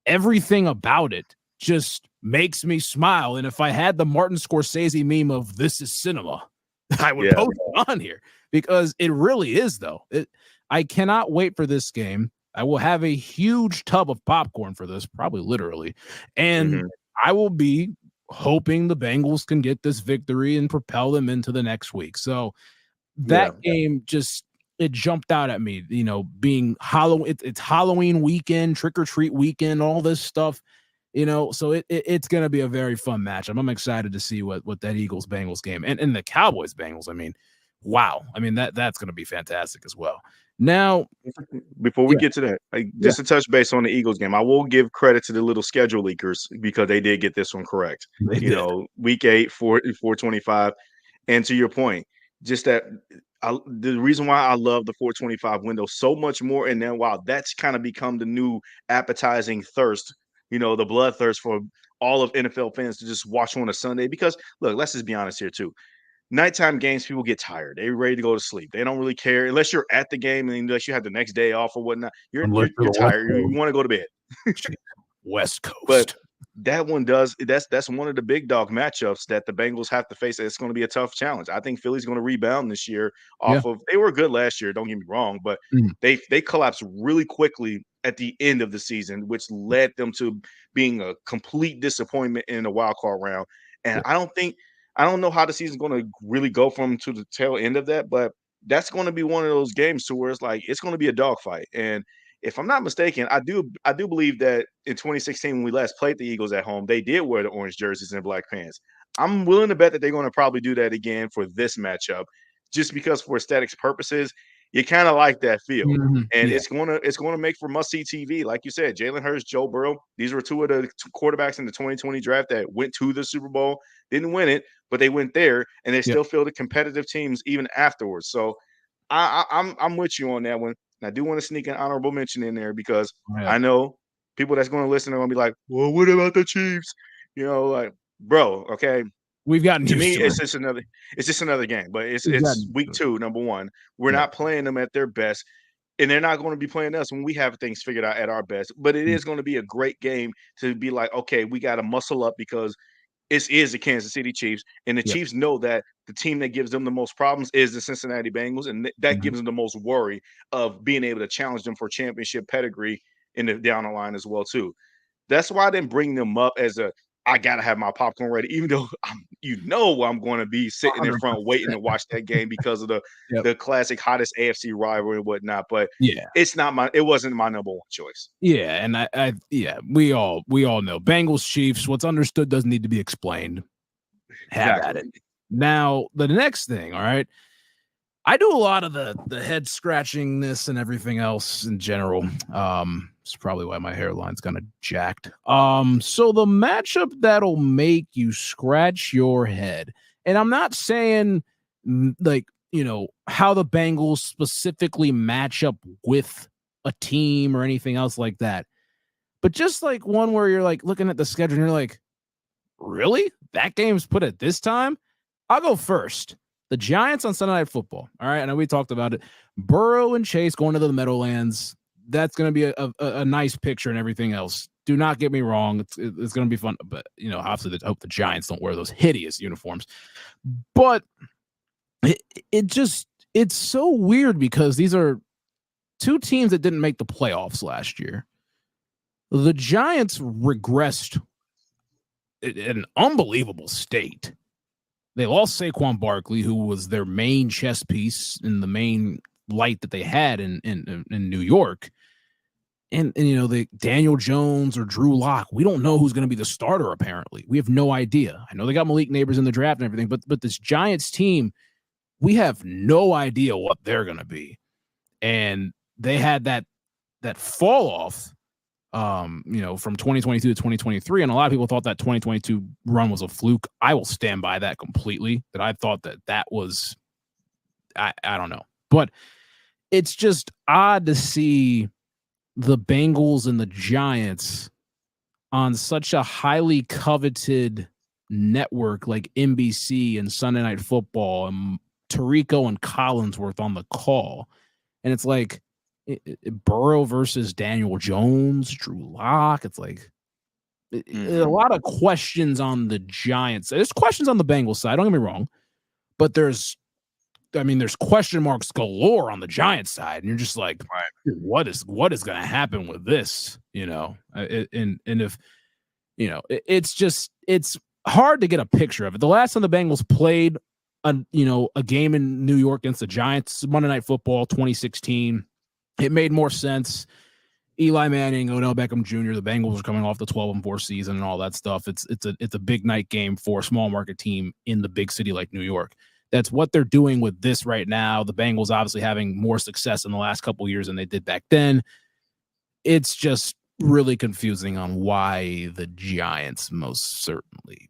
everything about it just makes me smile. And if I had the Martin Scorsese meme of "This is cinema," I would post it on here because it really is, though. I cannot wait for this game. I will have a huge tub of popcorn for this, probably literally. And I will be hoping the Bengals can get this victory and propel them into the next week. So that game it jumped out at me, being Halloween. It's Halloween weekend, trick or treat weekend, all this stuff, so it's going to be a very fun matchup. I'm excited to see what that Eagles Bengals game and the Cowboys Bengals. I mean, wow. I mean, that's going to be fantastic as well. Now, before we get to that, just to touch base on the Eagles game, I will give credit to the little schedule leakers because they did get this one correct. Week 8, 425. And to your point, just that the reason why I love the 425 window so much more, and then that's kind of become the new appetizing thirst, the bloodthirst for all of NFL fans to just watch on a Sunday. Because look, let's just be honest here too. Nighttime games, people get tired. They're ready to go to sleep. They don't really care unless you're at the game and unless you have the next day off or whatnot. You're tired. You want to go to bed. West Coast. But that one does. That's one of the big dog matchups that the Bengals have to face. It's going to be a tough challenge. I think Philly's going to rebound this year off of. They were good last year. Don't get me wrong, but they collapsed really quickly at the end of the season, which led them to being a complete disappointment in the wild card round. And I don't know how the season's going to really go from to the tail end of that, but that's going to be one of those games to where it's like it's going to be a dogfight. And if I'm not mistaken, I do believe that in 2016 when we last played the Eagles at home, they did wear the orange jerseys and black pants. I'm willing to bet that they're going to probably do that again for this matchup, just because for aesthetics purposes, you kind of like that feel, and it's going to make for must see TV. Like you said, Jalen Hurts, Joe Burrow, these were two of the quarterbacks in the 2020 draft that went to the Super Bowl, didn't win it, but they went there, and they still fielded competitive teams even afterwards. So I'm with you on that one. And I do want to sneak an honorable mention in there because I know people that's going to listen are going to be like, "Well, what about the Chiefs?" Like, bro, okay. We've gotten to me, it's just another game, but it's week 2, number 1. We're not playing them at their best, and they're not going to be playing us when we have things figured out at our best. But it is going to be a great game to be like, okay, we got to muscle up because it is the Kansas City Chiefs, and the Chiefs know that the team that gives them the most problems is the Cincinnati Bengals, and that gives them the most worry of being able to challenge them for championship pedigree in the down the line as well too. That's why I didn't bring them up as I gotta have my popcorn ready, even though I'm going to be sitting in front waiting to watch that game because of the classic hottest AFC rivalry and whatnot. But it wasn't my number 1 choice. Yeah, and we all know Bengals Chiefs. What's understood doesn't need to be explained. Have at it. Now the next thing, all right. I do a lot of the head scratching this and everything else in general. It's probably why my hairline's kind of jacked. So the matchup that'll make you scratch your head, and I'm not saying like, how the Bengals specifically match up with a team or anything else like that, but just like one where you're like looking at the schedule and you're like, really? That game's put at this time? I'll go first. The Giants on Sunday Night Football. All right. I know we talked about it. Burrow and Chase going to the Meadowlands. That's going to be a nice picture and everything else. Do not get me wrong. It's going to be fun. But, obviously, I hope the Giants don't wear those hideous uniforms. But it, it just it's so weird because these are two teams that didn't make the playoffs last year. The Giants regressed in an unbelievable state. They lost Saquon Barkley, who was their main chess piece and the main light that they had in New York. And you know, the Daniel Jones or Drew Lock, we don't know who's going to be the starter. Apparently, we have no idea. I know they got Malik Neighbors in the draft and everything, but this Giants team, we have no idea what they're going to be. And they had that fall off, you know, from 2022 to 2023, and a lot of people thought that 2022 run was a fluke. I will stand by that completely. That I thought that was, I don't know, but it's just odd to see the Bengals and the Giants on such a highly coveted network like NBC and Sunday Night Football, and Tirico and Collinsworth on the call. And it's like Burrow versus Daniel Jones, Drew Lock. It's like a lot of questions on the Giants. There's questions on the Bengals side, don't get me wrong, but there's question marks galore on the Giants side, and you're just like, right. what is going to happen with this? You know, and if you know, it's hard to get a picture of it. The last time the Bengals played a game in New York against the Giants, Monday Night Football, 2016, it made more sense. Eli Manning, Odell Beckham Jr., the Bengals are coming off the 12-4 season and all that stuff. It's a big night game for a small market team in the big city like New York. That's what they're doing with this right now. The Bengals obviously having more success in the last couple of years than they did back then. It's just really confusing on why the Giants most certainly.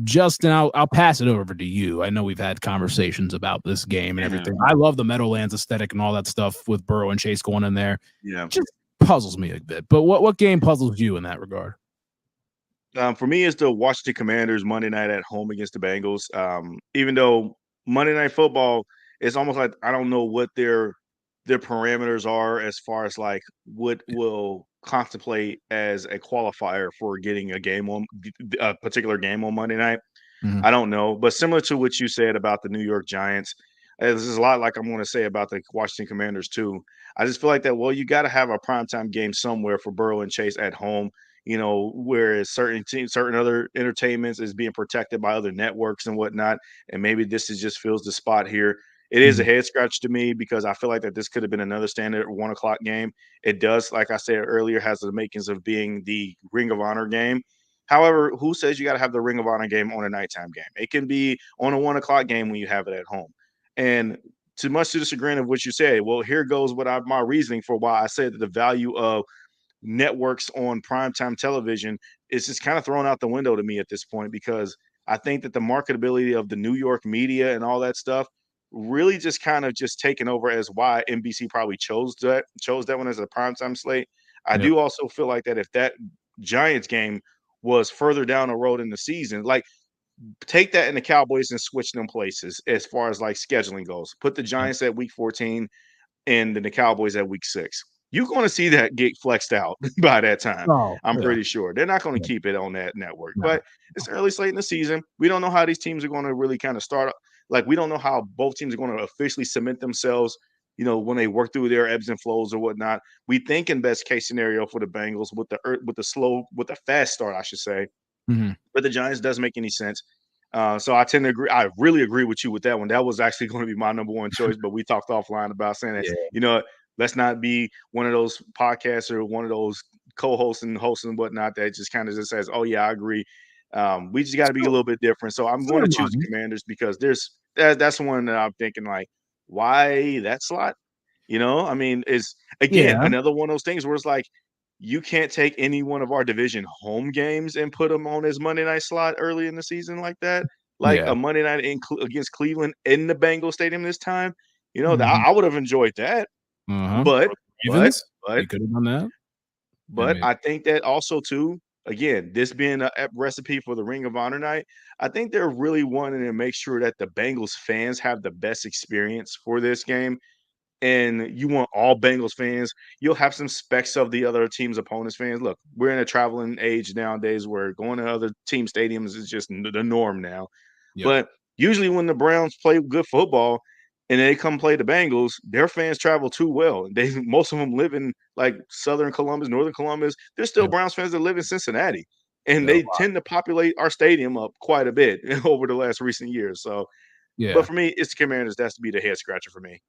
Justin, I'll pass it over to you. I know we've had conversations about this game and everything. I love the Meadowlands aesthetic and all that stuff with Burrow and Chase going in there. Yeah. Just puzzles me a bit. But what game puzzles you in that regard? For me, it's the Washington Commanders Monday night at home against the Bengals. Even though Monday Night Football, it's almost like I don't know what their parameters are as far as like what will contemplate as a qualifier for getting a particular game on Monday night. Mhm. I don't know, but similar to what you said about the New York Giants, this is a lot like I'm going to say about the Washington Commanders too. I just feel like that. Well, you got to have a primetime game somewhere for Burrow and Chase at home. You know, whereas certain teams, certain other entertainments is being protected by other networks and whatnot, and maybe this is just fills the spot here. It is a Mhm. head scratch to me because I feel like that this could have been another standard 1 o'clock game. It does, like I said earlier, has the makings of being the Ring of Honor game. However, who says you got to have the Ring of Honor game on a nighttime game? It can be on a 1 o'clock game when you have it at home. And too much to the chagrin of what you said, well, here goes my reasoning for why I said that the value of networks on primetime television is just kind of thrown out the window to me at this point because I think that the marketability of the New York media and all that stuff really just kind of just taken over as why NBC probably chose that one as a primetime slate. I Yep. do also feel like that if that Giants game was further down the road in the season, like take that in the Cowboys and switch them places as far as like scheduling goes. Put the Yep. Giants at week 14 and then the Cowboys at week 6. You're going to see that get flexed out by that time. Oh, I'm yeah. pretty sure they're not going to Yeah. keep it on that network. No. But it's early slate in the season. We don't know how these teams are going to really kind of start. Like we don't know how both teams are going to officially cement themselves. You know, when they work through their ebbs and flows or whatnot. We think in best case scenario for the Bengals with the fast start, I should say. Mhm. But the Giants doesn't make any sense. So I tend to agree. I really agree with you with that one. That was actually going to be my number one choice, but we talked offline about saying that, Yeah. you know, let's not be one of those podcasts or one of those co-hosts and hosts and whatnot that just kind of just says, "Oh yeah, I agree." We just got to be a So little bit different. So I'm so going to am choose the I. Commanders because that's one that I'm thinking like, why that slot? You know, I mean, is again Yeah. another one of those things where it's like you can't take any one of our division home games and put them on his Monday night slot early in the season like that. Like Yeah. a Monday night against Cleveland in the Bengal Stadium this time. You know, Mhm. I would have enjoyed that. Uh-huh. But, Or the but, Ravens, but, you could have done that. I but mean, I think that also too, again, this being a recipe for the Ring of Honor night, I think they're really wanting to make sure that the Bengals fans have the best experience for this game and you want all Bengals fans, you'll have some specks of the other team's opponents fans. Look, we're in a traveling age nowadays where going to other team stadiums is just the norm now. yep. But Usually when the Browns play good football and they come play the Bengals, their fans travel too well. Most of them live in like Southern Columbus, Northern Columbus. There's still Yep. Browns fans that live in Cincinnati, and Yeah. they tend to populate our stadium up quite a bit over the last recent years. So, but Yeah. for me, it's the Commanders. That's to be the head scratcher for me.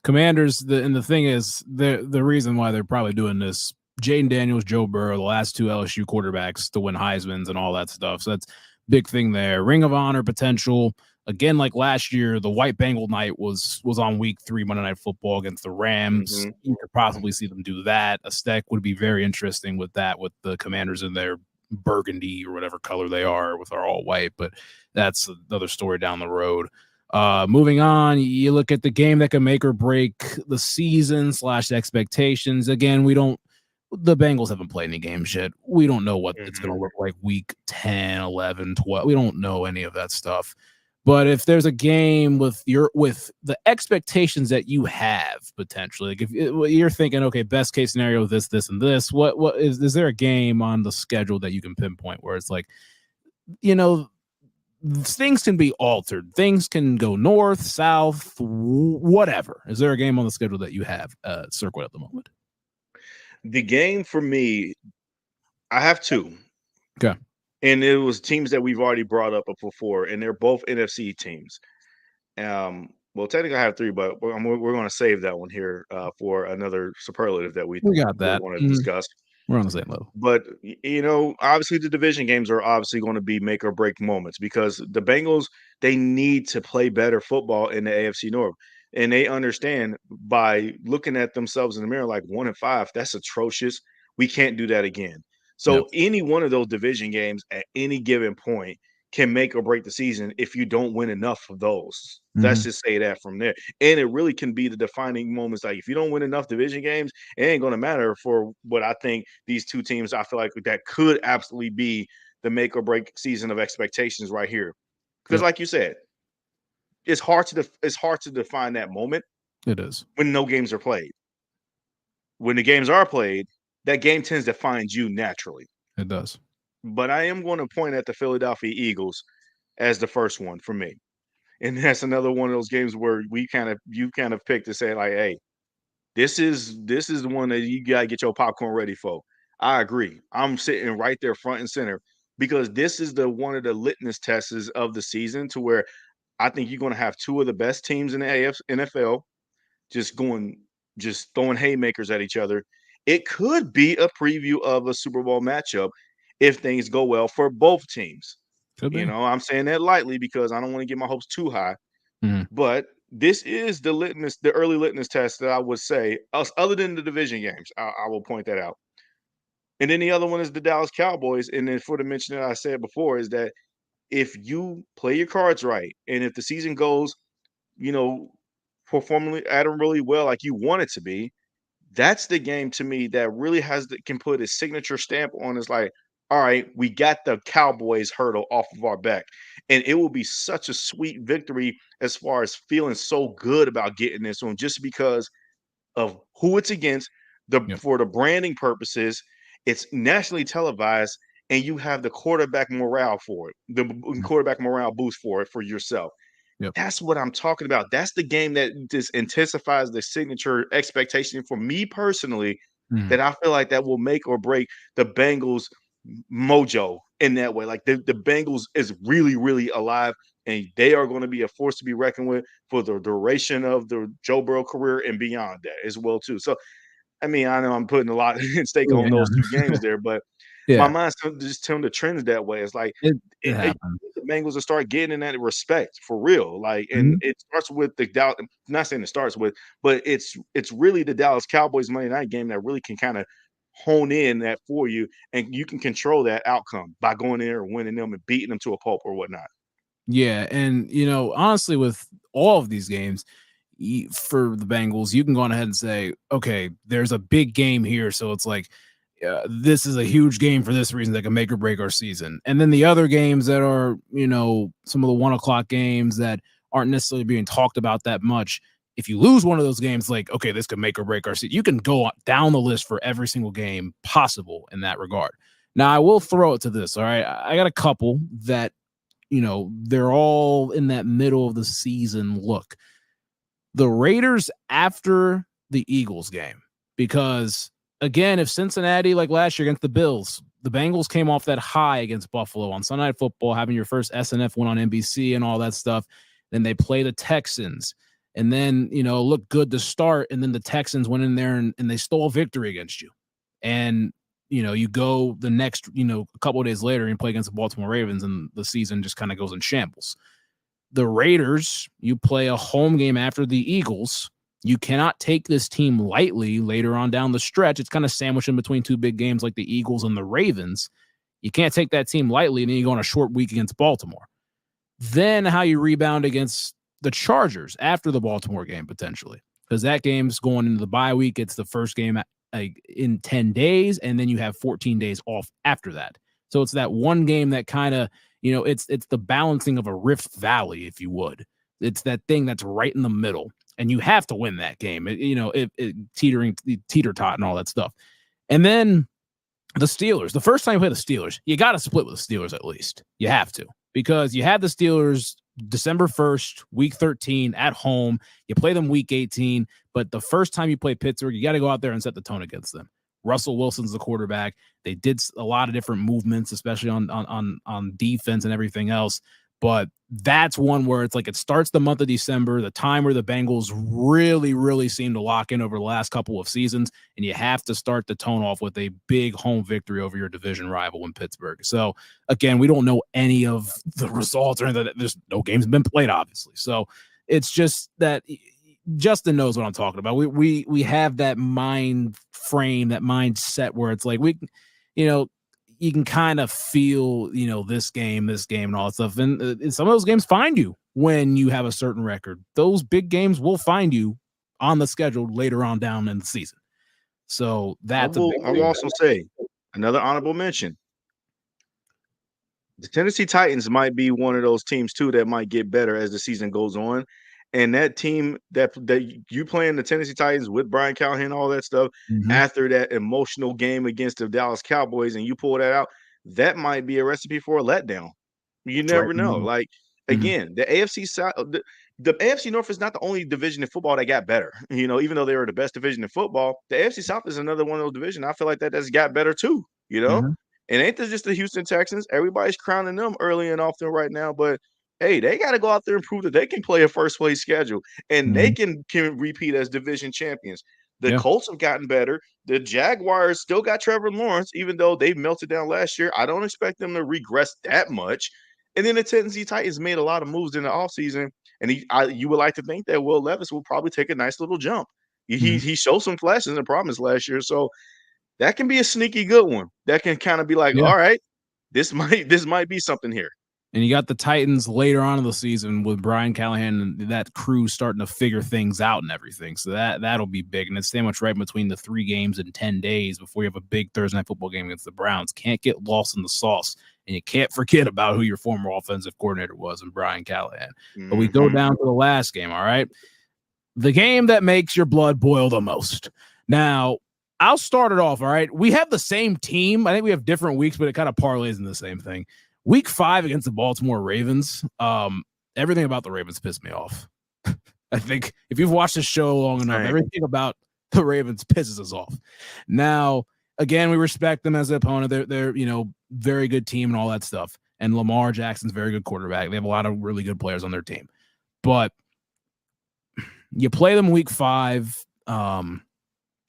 Commanders, and the thing is, the reason why they're probably doing this, Jaden Daniels, Joe Burrow, the last two LSU quarterbacks to win Heismans and all that stuff. So that's big thing there. Ring of Honor potential. Again, like last year, the White Bengal night was on week 3 Monday Night Football against the Rams. Mm-hmm. You could possibly see them do that. A stack would be very interesting with that, with the Commanders in their burgundy or whatever color they are with our all white. But that's another story down the road. Moving on, you look at the game that can make or break the season / expectations. Again, the Bengals haven't played any games yet. We don't know what it's going to look like week 10, 11, 12. We don't know any of that stuff. But if there's a game with the expectations that you have potentially, like if you're thinking, okay, best case scenario, this, and this, what is there a game on the schedule that you can pinpoint where it's like, things can be altered. Things can go north, south, whatever. Is there a game on the schedule that you have circled at the moment? The game for me, I have 2. Okay. And it was teams that we've already brought up before, and they're both NFC teams. Well, technically I have 3, but we're going to save that one here for another superlative that we got that. want to discuss. We're on the same level. But, obviously the division games are obviously going to be make or break moments because the Bengals, they need to play better football in the AFC North. And they understand by looking at themselves in the mirror like 1-5, that's atrocious. We can't do that again. So any one of those division games at any given point can make or break the season if you don't win enough of those. Let's just say that from there. And it really can be the defining moments. Like if you don't win enough division games, it ain't going to matter for what I think these 2 teams, I feel like that could absolutely be the make or break season of expectations right here. Because like you said, it's hard to define that moment. It is. When no games are played. When the games are played, that game tends to find you naturally. It does. But I am going to point at the Philadelphia Eagles as the first one for me. And that's another one of those games where you kind of picked to say like, hey, this is the one that you gotta get your popcorn ready for. I agree. I'm sitting right there front and center because this is the one of the litmus tests of the season to where I think you're going to have 2 of the best teams in the NFL just throwing haymakers at each other. It could be a preview of a Super Bowl matchup if things go well for both teams. I'm saying that lightly because I don't want to get my hopes too high. But this is the early litmus test that I would say, other than the division games, I will point that out. And then the other one is the Dallas Cowboys. And then for the mention that I said before is that if you play your cards right, and if the season goes, performing at them really well like you want it to be, that's the game to me that really can put a signature stamp on. It's like, all right, we got the Cowboys hurdle off of our back. And it will be such a sweet victory as far as feeling so good about getting this one just because of who it's against, for the branding purposes. It's nationally televised, and you have the quarterback morale for it, the quarterback morale boost for it for yourself. That's what I'm talking about. That's the game that just intensifies the signature expectation for me personally, that I feel like that will make or break the Bengals mojo in that way. Like the Bengals is really, really alive, and they are going to be a force to be reckoned with for the duration of the Joe Burrow career and beyond that as well too. So, I mean, I know I'm putting a lot at stake on those 2 games there, but my mind's just telling the trends that way. It's like it happens. the Bengals will start getting in that respect for real. Like, and it starts with the Dallas. Not saying it starts with, but it's really the Dallas Cowboys Monday night game that really can kind of hone in that for you, and you can control that outcome by going in there and winning them and beating them to a pulp or whatnot. Yeah, and honestly, with all of these games for the Bengals, you can go on ahead and say, okay, there's a big game here, so it's like this is a huge game for this reason that can make or break our season. And then the other games that are, some of the 1:00 games that aren't necessarily being talked about that much. If you lose one of those games, like, okay, this could make or break our season. You can go down the list for every single game possible in that regard. Now, I will throw it to this. All right, I got a couple that they're all in that middle of the season look. The Raiders after the Eagles game, because again, if Cincinnati, like last year against the Bills, the Bengals came off that high against Buffalo on Sunday Night Football, having your first SNF win on NBC and all that stuff. Then they play the Texans and then, look good to start. And then the Texans went in there and they stole victory against you. And, you go the next, a couple of days later and play against the Baltimore Ravens and the season just kind of goes in shambles. The Raiders, you play a home game after the Eagles. You cannot take this team lightly later on down the stretch. It's kind of sandwiched in between two big games like the Eagles and the Ravens. You can't take that team lightly, and then you go on a short week against Baltimore. Then how you rebound against the Chargers after the Baltimore game, potentially, because that game's going into the bye week. It's the first game in 10 days, and then you have 14 days off after that. So it's that one game that kind of, it's the balancing of a Rift Valley, if you would. It's that thing that's right in the middle, and you have to win that game. Teeter-tot and all that stuff. And then the Steelers, the first time you play the Steelers, you got to split with the Steelers at least. You have to, because you had the Steelers December 1st, week 13 at home. You play them week 18, but the first time you play Pittsburgh, you got to go out there and set the tone against them. Russell Wilson's the quarterback. They did a lot of different movements, especially on defense and everything else. But that's one where it's like it starts the month of December, the time where the Bengals really, really seem to lock in over the last couple of seasons, and you have to start the tone off with a big home victory over your division rival in Pittsburgh. So, again, we don't know any of the results or anything. There's no games been played, obviously. So it's just that Justin knows what I'm talking about. We have that mind frame, that mindset where it's like you can kind of feel, this game and all that stuff. And some of those games find you when you have a certain record. Those big games will find you on the schedule later on down in the season. So that's I will also say another honorable mention. The Tennessee Titans might be one of those teams too that might get better as the season goes on. And that team that you playing the Tennessee Titans with Brian Callahan, all that stuff, after that emotional game against the Dallas Cowboys, and you pull that out, that might be a recipe for a letdown. You never know. Like, again, the AFC South, the AFC North is not the only division in football that got better. Even though they were the best division in football, the AFC South is another one of those divisions. I feel like that's got better too. And ain't this just the Houston Texans? Everybody's crowning them early and often right now, but hey, they got to go out there and prove that they can play a first place schedule and they can repeat as division champions. The Colts have gotten better. The Jaguars still got Trevor Lawrence, even though they melted down last year. I don't expect them to regress that much. And then the Tennessee Titans made a lot of moves in the offseason. And you would like to think that Will Levis will probably take a nice little jump. He showed some flashes and promise last year. So that can be a sneaky good one. That can kind of be like, all right, this might be something here. And you got the Titans later on in the season with Brian Callahan and that crew starting to figure things out and everything. So that'll be big. And it's sandwiched right between the 3 games in 10 days before you have a big Thursday night football game against the Browns. Can't get lost in the sauce. And you can't forget about who your former offensive coordinator was in Brian Callahan. But we go down to the last game, all right? The game that makes your blood boil the most. Now, I'll start it off, all right? We have the same team. I think we have different weeks, but it kind of parlays in the same thing. Week 5 against the Baltimore Ravens, everything about the Ravens pissed me off. I think if you've watched the show long enough, everything about the Ravens pisses us off. Now, again, we respect them as an opponent. They're very good team and all that stuff. And Lamar Jackson's very good quarterback. They have a lot of really good players on their team. But you play them week 5, 1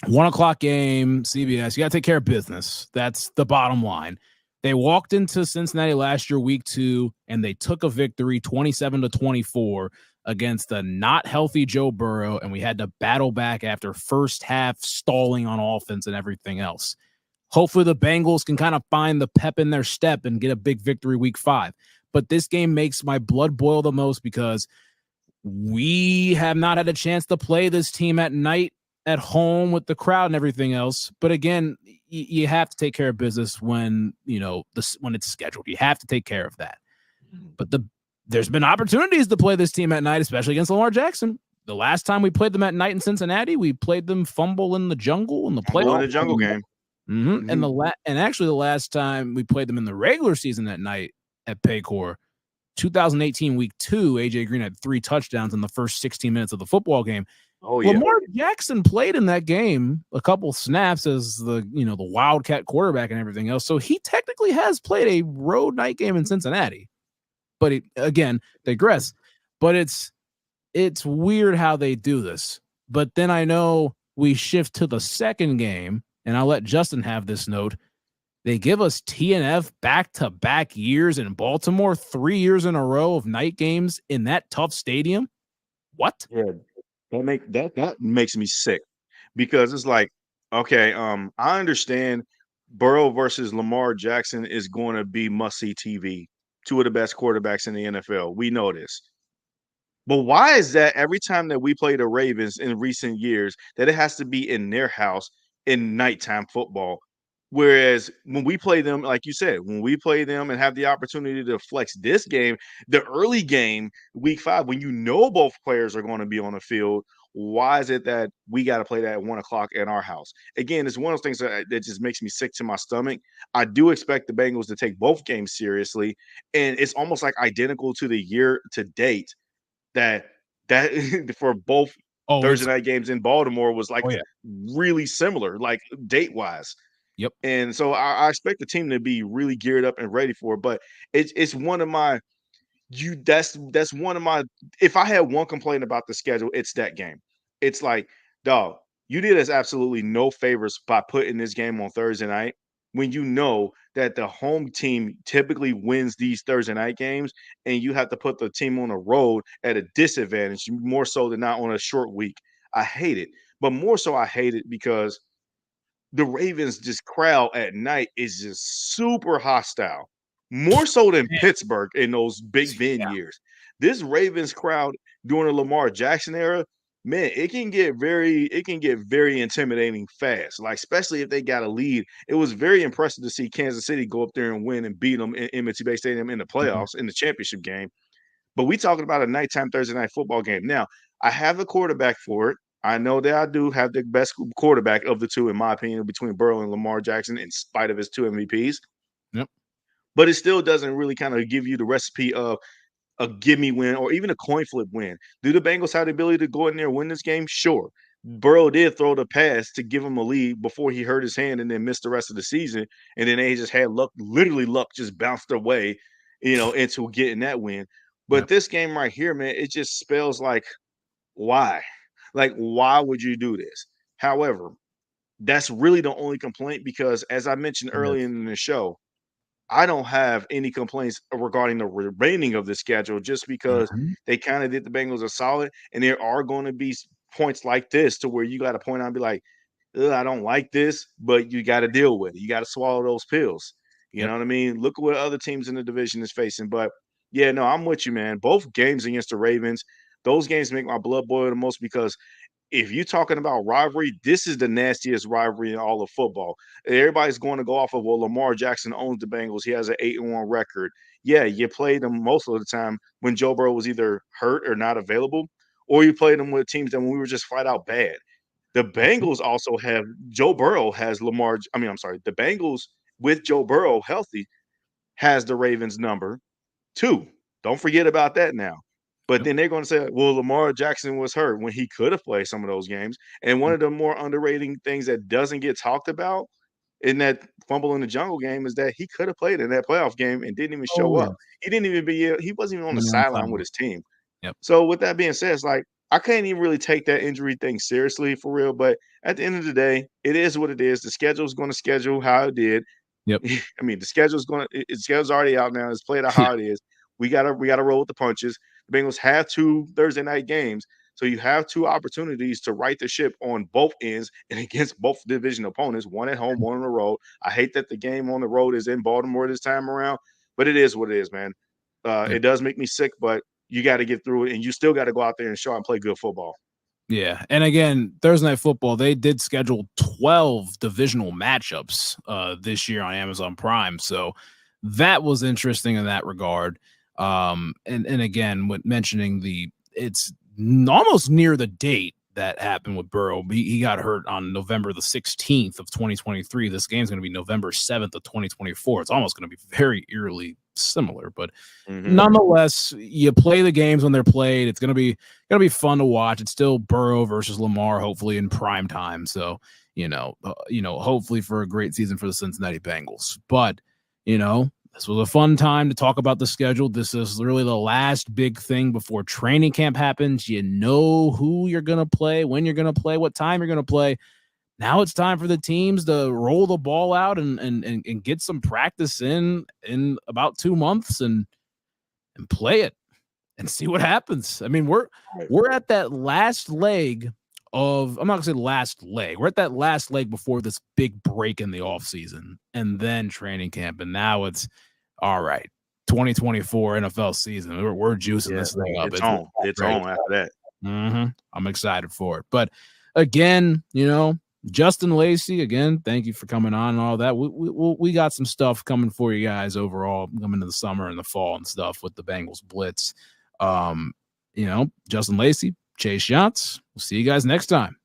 o'clock game, CBS. You got to take care of business. That's the bottom line. They walked into Cincinnati last year, week 2, and they took a victory 27-24 against a not healthy Joe Burrow, and we had to battle back after first half stalling on offense and everything else. Hopefully the Bengals can kind of find the pep in their step and get a big victory week 5. But this game makes my blood boil the most because we have not had a chance to play this team at night at home with the crowd and everything else. But again, you have to take care of business when when it's scheduled. You have to take care of that. But there's been opportunities to play this team at night, especially against Lamar Jackson. The last time we played them at night in Cincinnati, we played them fumble in the jungle in the playoff. In the jungle game. And actually the last time we played them in the regular season at night at Paycor, 2018 week 2, AJ Green had 3 touchdowns in the first 16 minutes of the football game. Oh yeah. Lamar Jackson played in that game a couple snaps as the Wildcat quarterback and everything else. So he technically has played a road night game in Cincinnati. But again, digress. But it's weird how they do this. But then I know we shift to the second game, and I'll let Justin have this note. They give us TNF back-to-back years in Baltimore, 3 years in a row of night games in that tough stadium. What? Yeah, that makes me sick because it's like, okay, I understand Burrow versus Lamar Jackson is going to be must-see TV. Two of the best quarterbacks in the NFL. We know this. But why is that every time that we play the Ravens in recent years that it has to be in their house in nighttime football? Whereas when we play them, like you said, when we play them and have the opportunity to flex this game, the early game, week 5, when you know both players are going to be on the field, why is it that we got to play that at 1 o'clock in our house? Again, it's one of those things that just makes me sick to my stomach. I do expect the Bengals to take both games seriously, and it's almost like identical to the year to date that for both Thursday night games in Baltimore was like really similar, like date wise. Yep. And so I expect the team to be really geared up and ready for it. But it's one of my that's one of my if I had one complaint about the schedule, it's that game. It's like, dog, you did us absolutely no favors by putting this game on Thursday night when you know that the home team typically wins these Thursday night games, and you have to put the team on the road at a disadvantage more so than not on a short week. I hate it. But more so I hate it because the Ravens just crowd at night is just super hostile, more so than Pittsburgh in those Big Ben years. This Ravens crowd during the Lamar Jackson era, man, it can get very intimidating fast. Like especially if they got a lead. It was very impressive to see Kansas City go up there and win and beat them in M&T Bay Stadium in the playoffs in the championship game. But we talking about a nighttime Thursday night football game. Now, I have a quarterback for it. I know that I do have the best quarterback of the two, in my opinion, between Burrow and Lamar Jackson, in spite of his 2 MVPs. Yep. But it still doesn't really kind of give you the recipe of a gimme win or even a coin flip win. Do the Bengals have the ability to go in there and win this game? Sure. Burrow did throw the pass to give him a lead before he hurt his hand and then missed the rest of the season. And then they just had luck, literally luck just bounced away, into getting that win. But this game right here, man, it just spells like, why? Like, why would you do this? However, that's really the only complaint because, as I mentioned earlier in the show, I don't have any complaints regarding the remaining of the schedule just because they kind of did the Bengals a solid. And there are going to be points like this to where you got to point out and be like, I don't like this, but you got to deal with it. You got to swallow those pills. You know what I mean? Look at what other teams in the division is facing. But yeah, no, I'm with you, man. Both games against the Ravens, those games make my blood boil the most because if you're talking about rivalry, this is the nastiest rivalry in all of football. Everybody's going to go off of, well, Lamar Jackson owns the Bengals. He has an 8-1 record. Yeah, you played them most of the time when Joe Burrow was either hurt or not available, or you played them with teams that when we were just flat out bad. The Bengals also have Joe Burrow has Lamar. I mean, I'm sorry. The Bengals with Joe Burrow healthy has the Ravens number 2. Don't forget about that now. But then they're going to say, well, Lamar Jackson was hurt when he could have played some of those games. And one of the more underrated things that doesn't get talked about in that fumble in the jungle game is that he could have played in that playoff game and didn't even show up. He didn't even he wasn't even on the sideline with his team. Yep. So with that being said, it's like I can't even really take that injury thing seriously for real. But at the end of the day, it is what it is. The schedule is going to schedule how it did. Yep. I mean, the schedule's already out now. It's played out how it is. We gotta roll with the punches. The Bengals have 2 Thursday night games, so you have 2 opportunities to right the ship on both ends and against both division opponents, one at home, one on the road. I hate that the game on the road is in Baltimore this time around, but it is what it is, man. It does make me sick, but you got to get through it, and you still got to go out there and show and play good football. Yeah, and again, Thursday Night Football, they did schedule 12 divisional matchups this year on Amazon Prime, so that was interesting in that regard. And again, with mentioning it's almost near the date that happened with Burrow. He got hurt on November the 16th of 2023. This game's going to be November 7th of 2024. It's almost going to be very eerily similar, but nonetheless, you play the games when they're played. It's gonna be fun to watch. It's still Burrow versus Lamar, hopefully in prime time. So hopefully for a great season for the Cincinnati Bengals. But this was a fun time to talk about the schedule. This is really the last big thing before training camp happens. You know who you're gonna play, when you're gonna play, what time you're gonna play. Now it's time for the teams to roll the ball out and get some practice in about 2 months and play it and see what happens. I mean, we're at that last leg of, I'm not gonna say last leg. We're at that last leg before this big break in the offseason and then training camp. And now it's all right. 2024 NFL season. We're juicing this thing up. It's on after that. I'm excited for it. But again, Justin Lacey, again, thank you for coming on and all that. We got some stuff coming for you guys overall coming to the summer and the fall and stuff with the Bengals Blitz. Justin Lacey, Chase Younts. We'll see you guys next time.